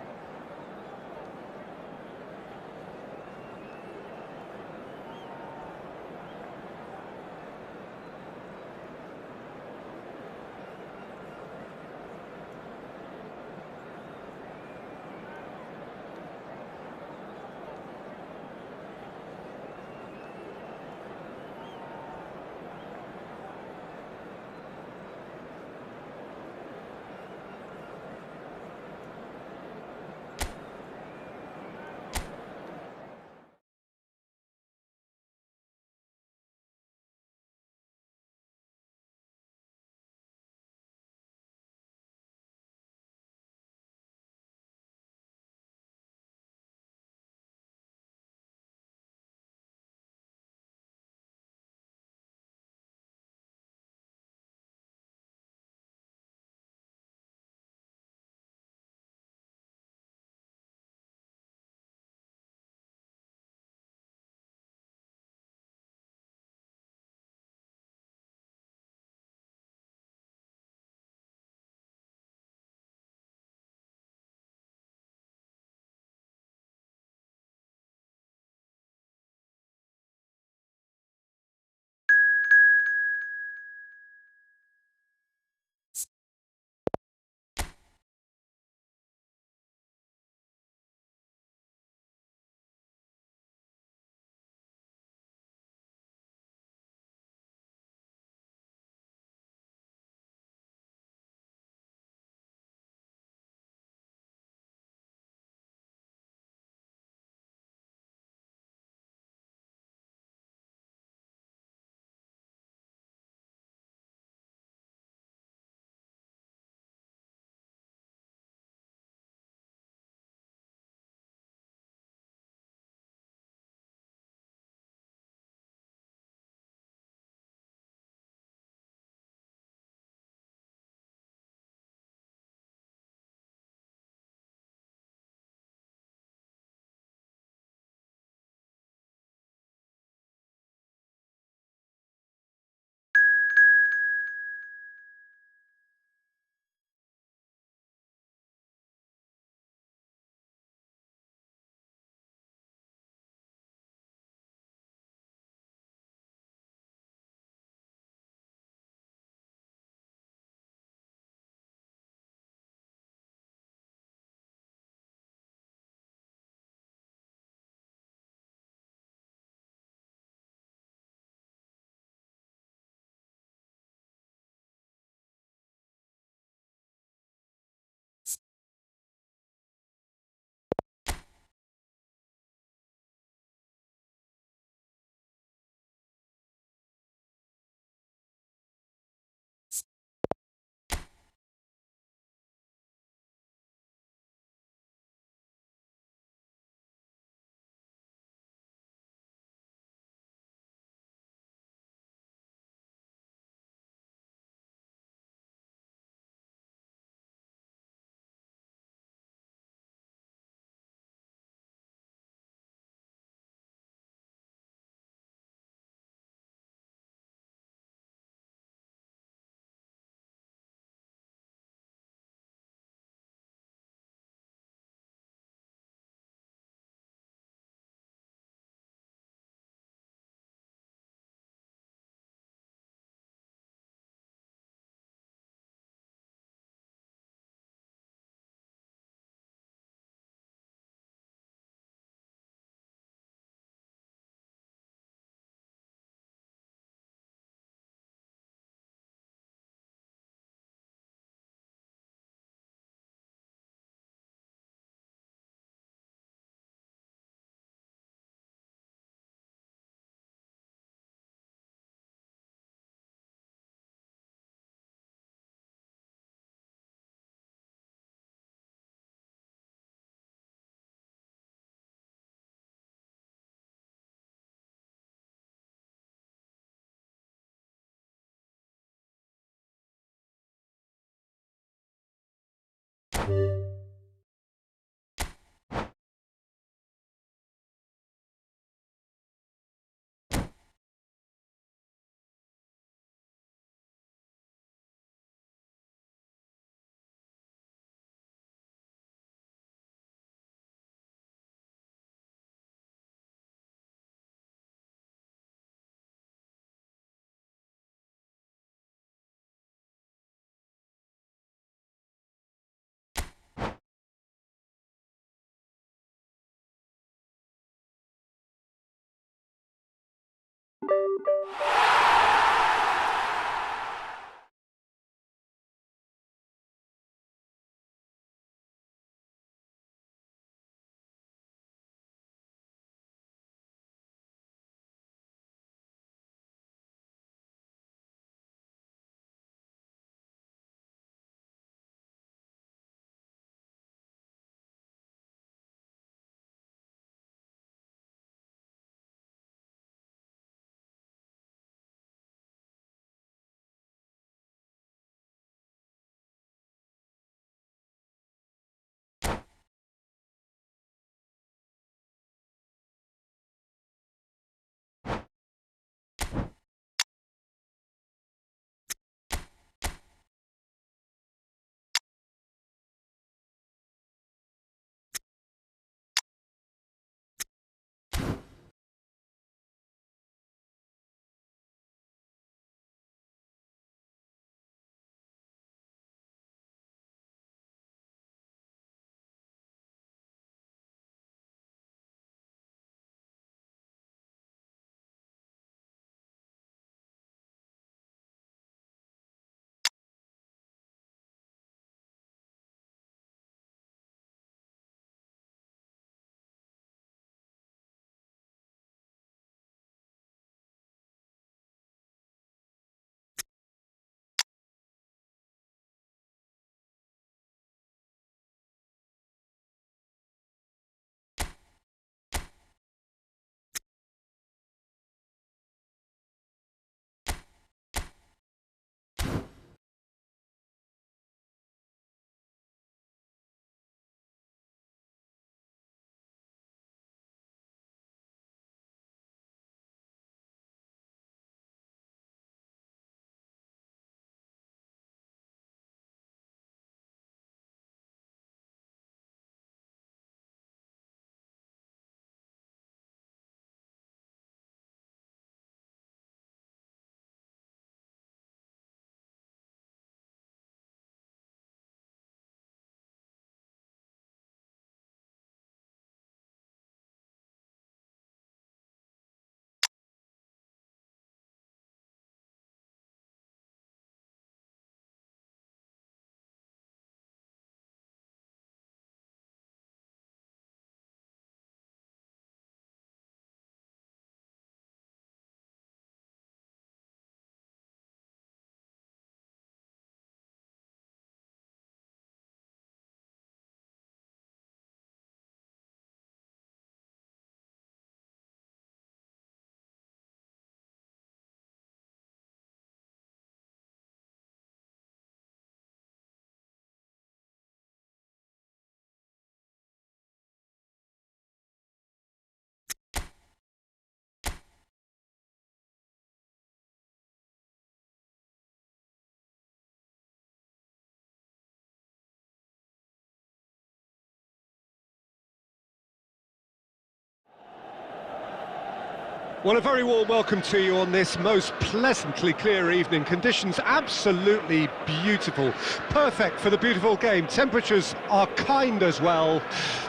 Well, a very warm welcome to you on this most pleasantly clear evening. Conditions absolutely beautiful. Perfect for the beautiful game. Temperatures are kind as well.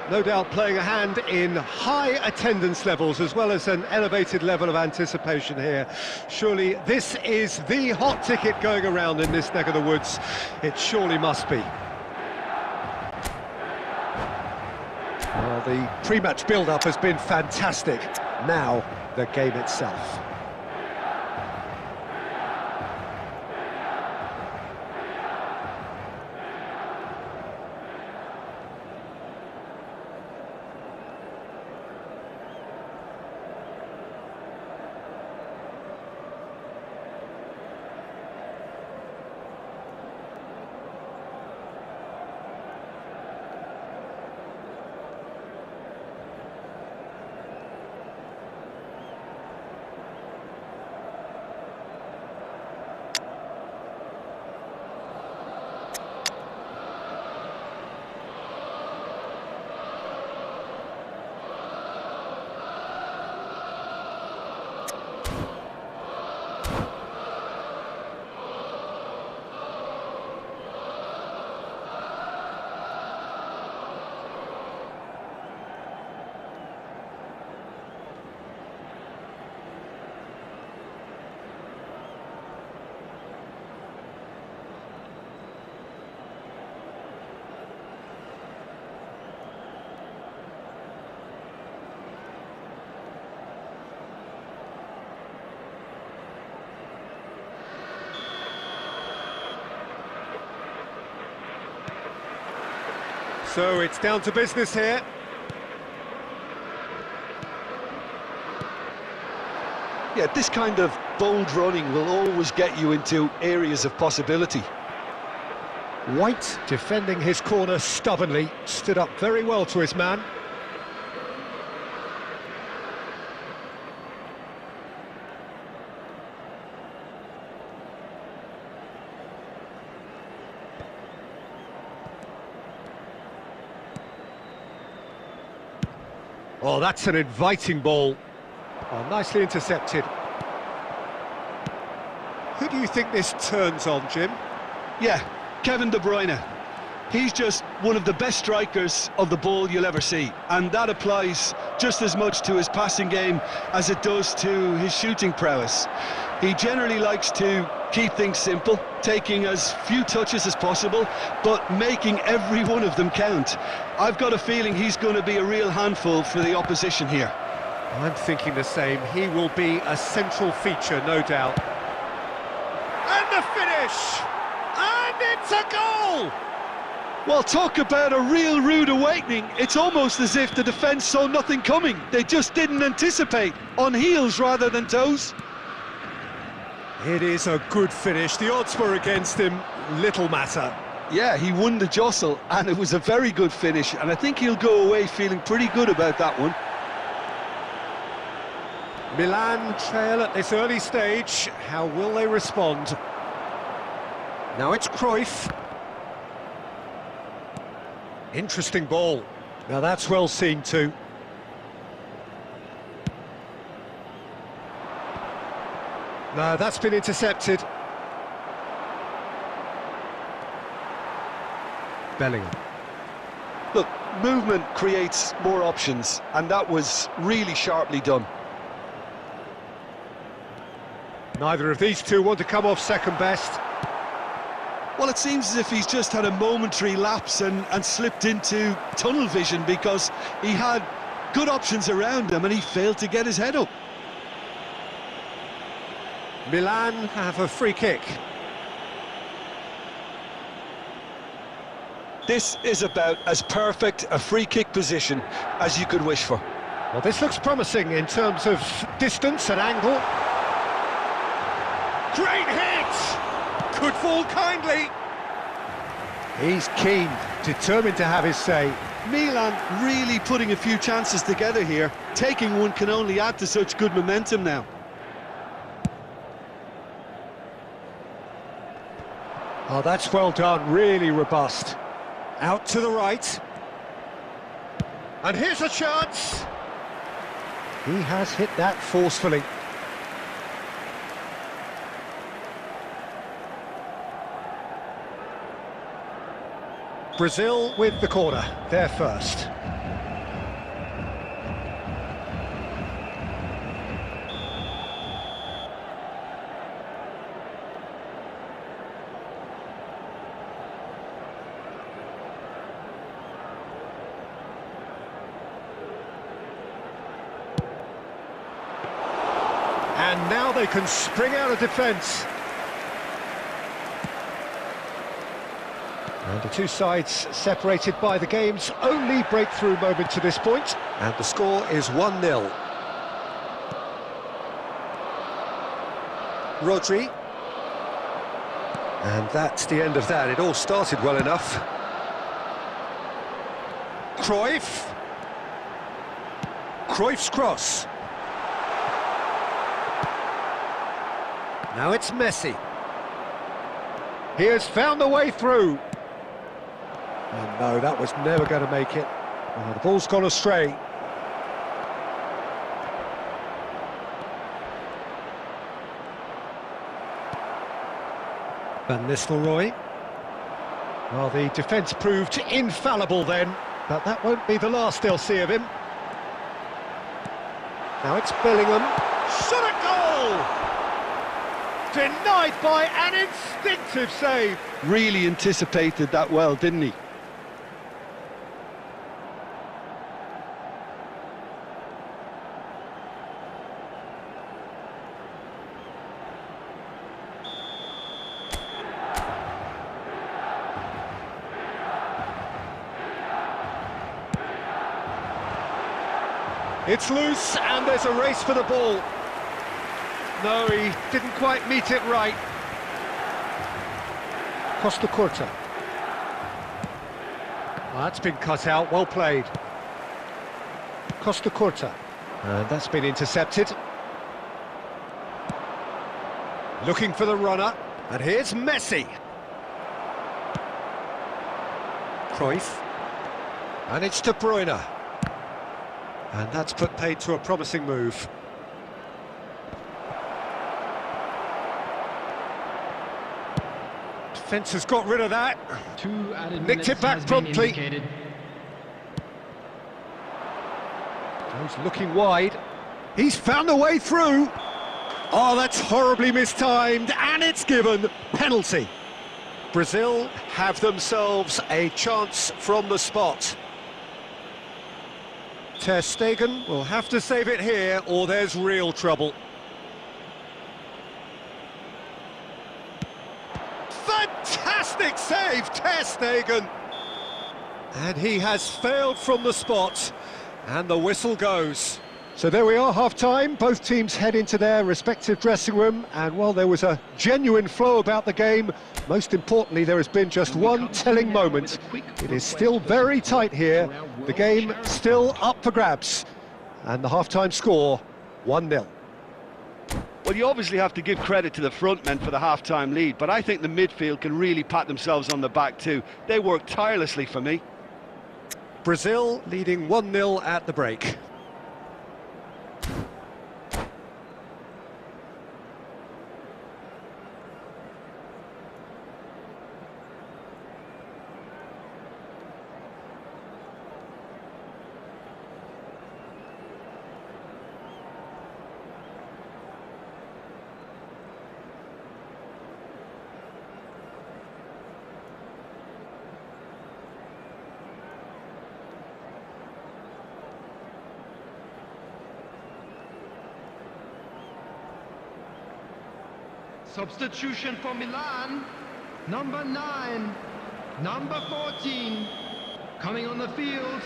No doubt playing a hand in high attendance levels as well as an elevated level of anticipation here. Surely this is the hot ticket going around in this neck of the woods. It surely must be. Well, the pre-match build-up has been fantastic. Now, the game itself. So it's down to business here. Yeah, this kind of bold running will always get you into areas of possibility. White, defending his corner stubbornly, stood up very well to his man. Oh, that's an inviting ball. Oh, nicely intercepted. Who do you think this turns on, Jim? Yeah, Kevin De Bruyne. He's just one of the best strikers of the ball you'll ever see, and that applies just as much to his passing game as it does to his shooting prowess. He generally likes to keep things simple, taking as few touches as possible, but making every one of them count. I've got a feeling he's going to be a real handful for the opposition here. I'm thinking the same. He will be a central feature, no doubt. And the finish! And it's a goal! Well, talk about a real rude awakening. It's almost as if the defence saw nothing coming. They just didn't anticipate, on heels rather than toes. It is a good finish. The odds were against him, little matter. Yeah, he won the jostle, and it was a very good finish, and I think he'll go away feeling pretty good about that one. Milan trail at this early stage. How will they respond? Now it's Cruyff. Interesting ball. Now that's well seen too. No, that's been intercepted. Bellingham. Look, movement creates more options, and that was really sharply done. Neither of these two want to come off second best. Well, it seems as if he's just had a momentary lapse and slipped into tunnel vision, because he had good options around him and he failed to get his head up. Milan have a free kick. This is about as perfect a free kick position as you could wish for. Well, this looks promising in terms of distance and angle. Great hit! Could fall kindly. He's keen, determined to have his say. Milan really putting a few chances together here. Taking one can only add to such good momentum now. Oh, that's well done, really robust. Out to the right. And here's a chance. He has hit that forcefully. Brazil with the corner, they're first. And now they can spring out of defence. And the two sides separated by the game's only breakthrough moment to this point. And the score is 1-0. Rodri. And that's the end of that. It all started well enough. Cruyff. Cruyff's cross. Now it's Messi. He has found the way through. And no, that was never going to make it. Oh, the ball's gone astray. Van Nistelrooy. Well, the defence proved infallible then, but that won't be the last they'll see of him. Now it's Bellingham. Shot a goal! Denied by an instinctive save. Really anticipated that well, didn't he? It's loose, and there's a race for the ball. No, he didn't quite meet it right. Costa Curta. That's been cut out, well played. Costa Curta. And that's been intercepted. Looking for the runner, and here's Messi. Cruyff. And it's De Bruyne. And that's put paid to a promising move. Defence has got rid of that. 2 added Nicked it back promptly. indicated. He's looking wide. He's found a way through. Oh, that's horribly mistimed, and it's given. Penalty. Brazil have themselves a chance from the spot. Ter Stegen will have to save it here, or there's real trouble. Fantastic save, Ter Stegen! And he has failed from the spot, and the whistle goes. So there we are, half-time. Both teams head into their respective dressing room, and while there was a genuine flow about the game, most importantly, there has been just one telling moment. It is still very tight here, the game still up for grabs, and the half-time score, 1-0. Well, you obviously have to give credit to the front men for the half-time lead, but I think the midfield can really pat themselves on the back too. They work tirelessly for me. Brazil leading 1-0 at the break. Substitution for Milan, number 9, number 14, coming on the field,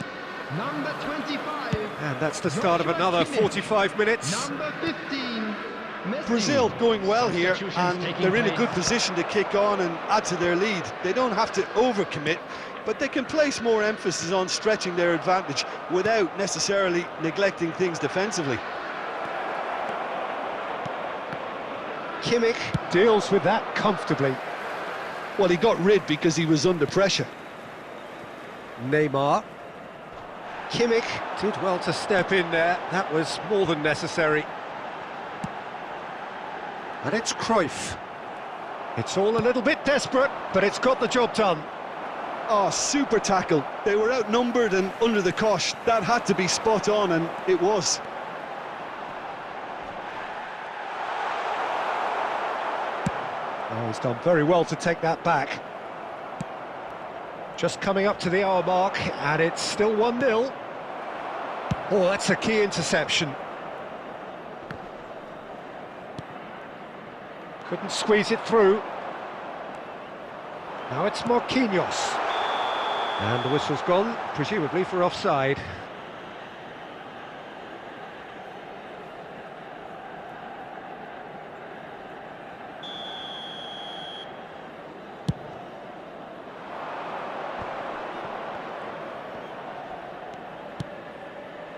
number 25. And that's the start of another 45 minutes. Number 15, Messi. Brazil going well here, Substitutions and taking they're in a place. good position to kick on and add to their lead. They don't have to overcommit, but they can place more emphasis on stretching their advantage without necessarily neglecting things defensively. Kimmich deals with that comfortably. Well, he got rid because he was under pressure. Neymar. Kimmich did well to step in there. That was more than necessary. And it's Cruyff. It's all a little bit desperate, but it's got the job done. Oh, super tackle. They were outnumbered and under the cosh. That had to be spot on, and it was. Oh, he's done very well to take that back. Just coming up to the hour mark, and it's still 1-0. Oh, that's a key interception. Couldn't squeeze it through. Now it's Marquinhos. And the whistle's gone, presumably for offside.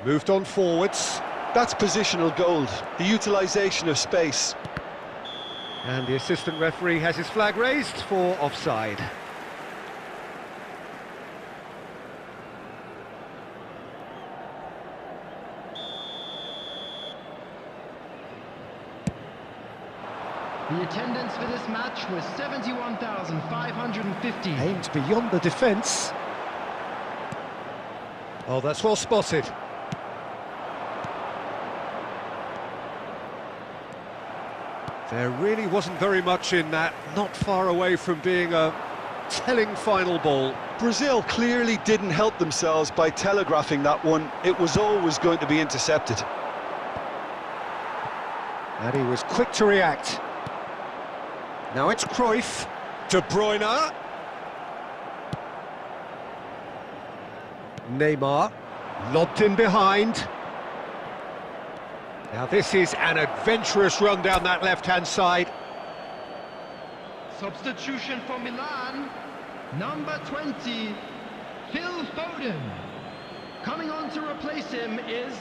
Moved on forwards. That's positional gold, the utilisation of space. And the assistant referee has his flag raised for offside. The attendance for this match was 71,550. Aimed beyond the defence. Oh, that's well spotted. There really wasn't very much in that, not far away from being a telling final ball. Brazil clearly didn't help themselves by telegraphing that one. It was always going to be intercepted. And he was quick to react. Now it's Cruyff. De Bruyne. Neymar. Lobbed in behind. Now this is an adventurous run down that left-hand side. Substitution for Milan, number 20, Phil Foden. Coming on to replace him is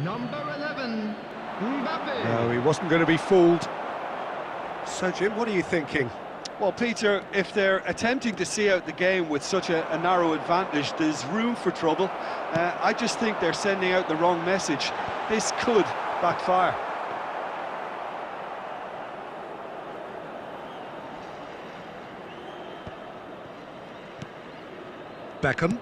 number 11, Mbappe. No, he wasn't going to be fooled. So, Jim, what are you thinking? Well, Peter, if they're attempting to see out the game with such a narrow advantage, there's room for trouble. I just think they're sending out the wrong message. This could backfire. Beckham.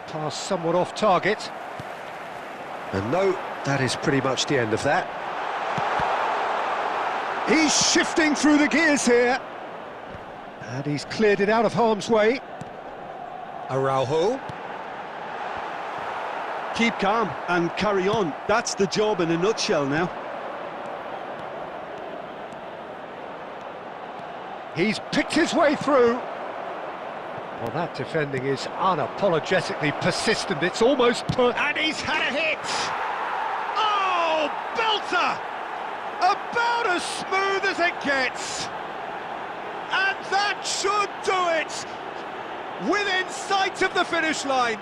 Pass somewhat off target. And no, that is pretty much the end of that. He's shifting through the gears here. And he's cleared it out of harm's way. Araujo. Keep calm and carry on. That's the job in a nutshell now. He's picked his way through. Well, that defending is unapologetically persistent. It's almost and he's had a hit! Oh, belter! About as smooth as it gets! And that should do it! Within sight of the finish line!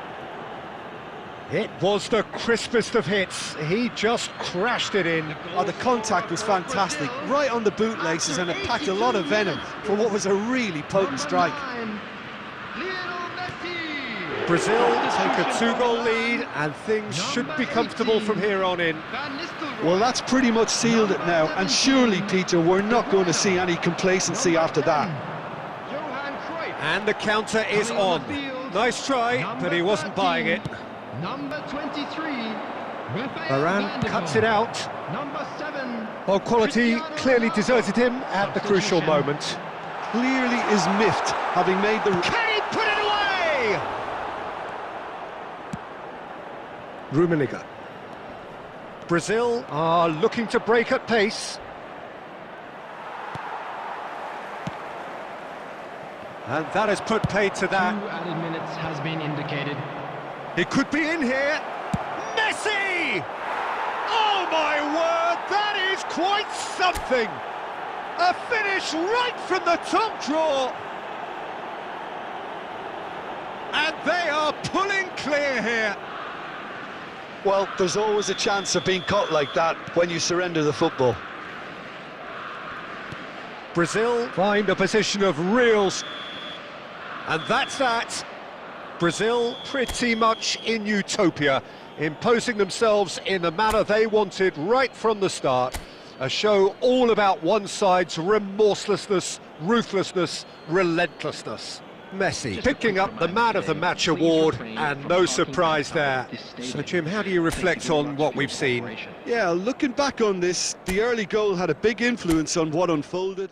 It was the crispest of hits. He just crashed it in. Oh, the contact was fantastic, right on the bootlaces, and it packed a lot of venom for what was a really potent strike. Brazil take a 2-goal lead, and things should be comfortable from here on in. Well, that's pretty much sealed it now, and surely, Peter, we're not going to see any complacency after that. And the counter is on. Nice try, but he wasn't buying it. Number 23, Varane cuts it out. Number 7. Well, quality clearly deserted him at the crucial moment. Clearly is miffed, having made the... Can he put it away? Rummenigge. Brazil are looking to break at pace. And that has put paid to that. 2 added minutes has been indicated. It could be in here. Messi! Oh my word, that is quite something! A finish right from the top draw. And they are pulling clear here. Well, there's always a chance of being caught like that when you surrender the football. Brazil find a position of real... And that's that. Brazil pretty much in utopia, imposing themselves in the manner they wanted right from the start. A show all about one side's remorselessness, ruthlessness, relentlessness. Messi picking up the Man of the Match award, and no surprise there. So, Jim, how do you reflect on what we've seen? Yeah, looking back on this, the early goal had a big influence on what unfolded.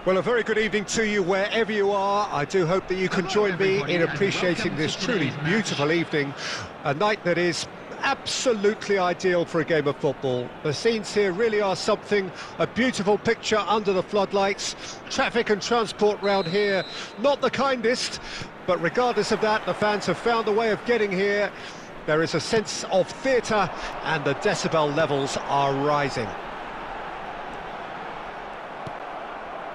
Well, a very good evening to you wherever you are. I do hope that you can join me in appreciating this truly beautiful evening, a night that is absolutely ideal for a game of football. The scenes here really are something, a beautiful picture under the floodlights. Traffic and transport round here, not the kindest, but regardless of that, the fans have found a way of getting here. There is a sense of theatre and the decibel levels are rising.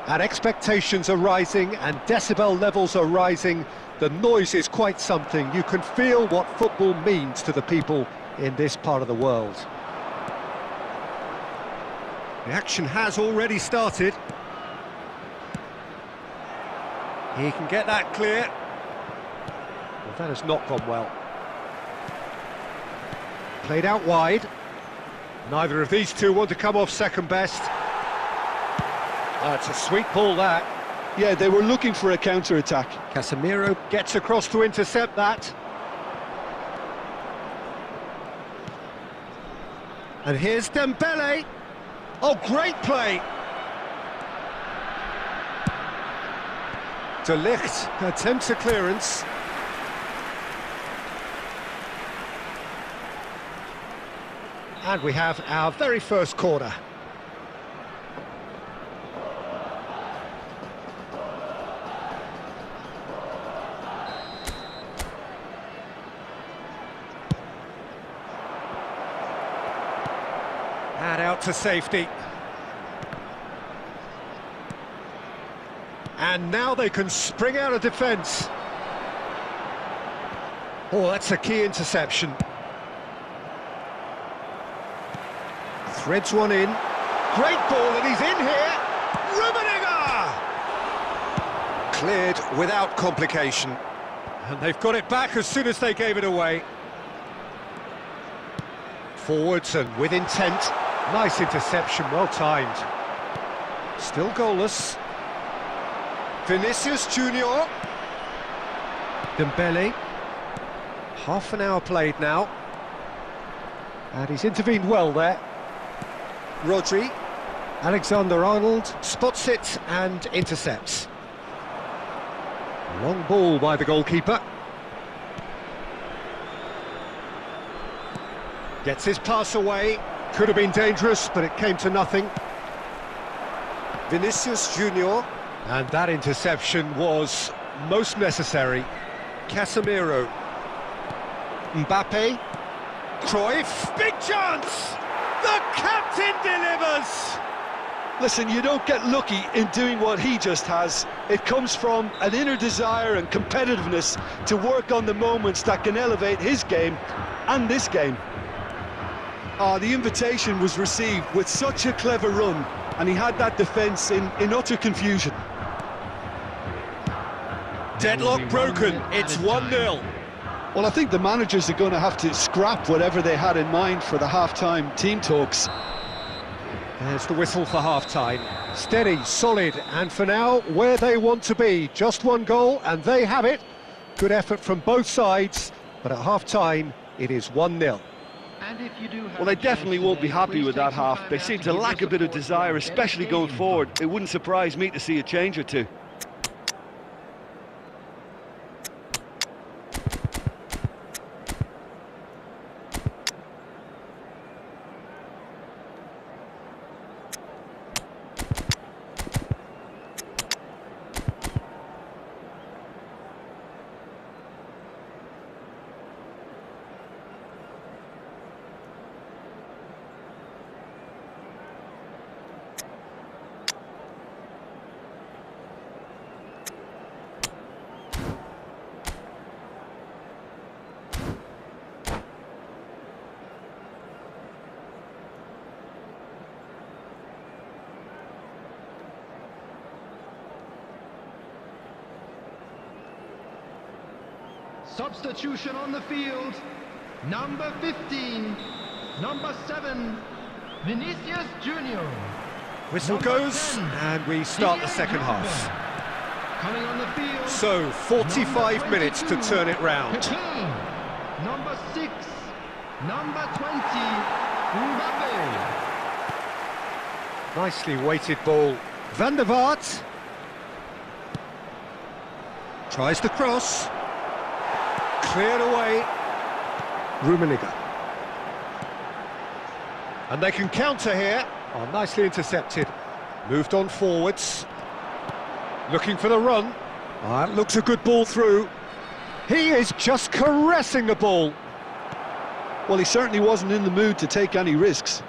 And expectations are rising and decibel levels are rising. The noise is quite something. You can feel what football means to the people in this part of the world. The action has already started. He can get that clear. Well, that has not gone well. Played out wide. Neither of these two want to come off second best. It's a sweet ball, that. Yeah, they were looking for a counter-attack. Casemiro gets across to intercept that. And here's Dembele. Oh, great play. De Ligt attempts a clearance. And we have our very first corner. And out to safety. And now they can spring out of defence. Oh, that's a key interception. Threads one in. Great ball, and he's in here. Rummenigge! Cleared without complication. And they've got it back as soon as they gave it away. Forwards and with intent. Nice interception, well timed. Still goalless. Vinicius Junior. Dembele. Half an hour played now. And he's intervened well there. Rodri. Alexander-Arnold spots it and intercepts. Long ball by the goalkeeper. Gets his pass away. Could have been dangerous, but it came to nothing. Vinicius Junior. And that interception was most necessary. Casemiro. Mbappe. Cruyff. Big chance! The captain delivers! Listen, you don't get lucky in doing what he just has. It comes from an inner desire and competitiveness to work on the moments that can elevate his game and this game. The invitation was received with such a clever run, and he had that defence in utter confusion. Deadlock broken, it's 1-0. Well, I think the managers are going to have to scrap whatever they had in mind for the half-time team talks. There's the whistle for half-time. Steady, solid, and for now, where they want to be. Just one goal, and they have it. Good effort from both sides, but at half-time, it is 1-0. Well, they definitely won't be happy with that half. They seem to lack a bit of desire, especially going forward. It wouldn't surprise me to see a change or two. Substitution on the field. Number 15, number 7, Vinicius Junior. Whistle goes, and we start the second half. Coming on the field. So, 45 minutes to turn it round. Number 6, number 20, Mbappe. Nicely weighted ball. Van der Vaart. Tries the cross. Cleared away. Rummenigge. And they can counter here. Oh, nicely intercepted. Moved on forwards. Looking for the run. Ah, it looks a good ball through. He is just caressing the ball. Well, he certainly wasn't in the mood to take any risks.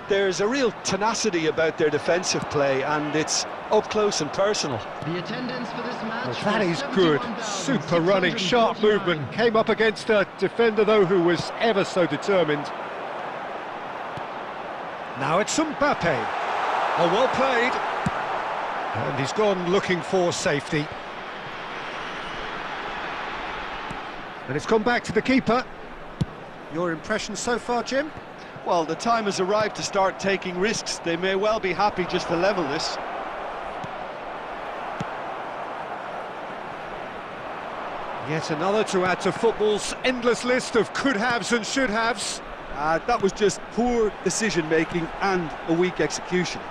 There's a real tenacity about their defensive play, and it's up close and personal. The attendance for this match. Well, that is good. Super running, sharp movement. Came up against a defender, though, who was ever so determined. Now it's Mbappe. Oh, well played. And he's gone looking for safety. And it's gone back to the keeper. Your impression so far, Jim? Well, the time has arrived to start taking risks. They may well be happy just to level this. Yet another to add to football's endless list of could-haves and should-haves. That was just poor decision-making and a weak execution.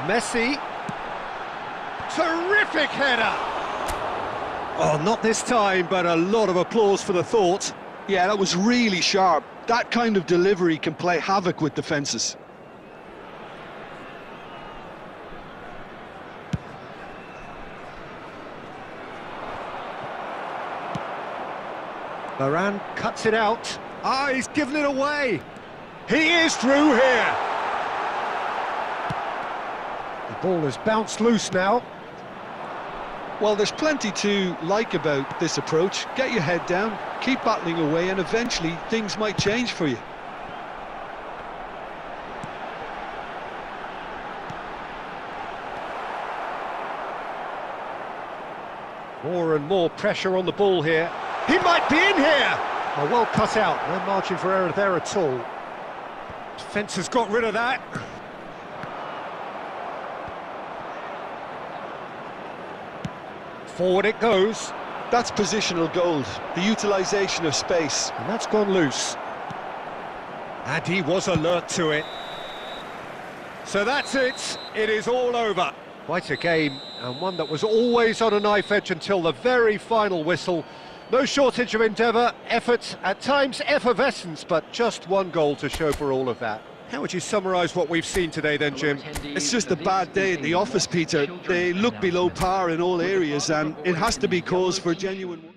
Messi. Terrific header! Oh, not this time, but a lot of applause for the thought. Yeah, that was really sharp. That kind of delivery can play havoc with defences. Varane cuts it out. Ah, he's given it away. He is through here. The ball has bounced loose now. Well, there's plenty to like about this approach. Get your head down, keep battling away, and eventually things might change for you. More and more pressure on the ball here. He might be in here! Oh, well cut out. No margin for error there at all. Defence has got rid of that. Forward it goes. That's positional gold, the utilisation of space. And that's gone loose. And he was alert to it. So that's it. It is all over. Quite a game, and one that was always on a knife edge until the very final whistle. No shortage of endeavour, effort, at times effervescence, but just one goal to show for all of that. How would you summarise what we've seen today then, Jim? It's just a bad day at the office, Peter. They look below par in all areas, and it has to be cause for genuine...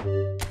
it.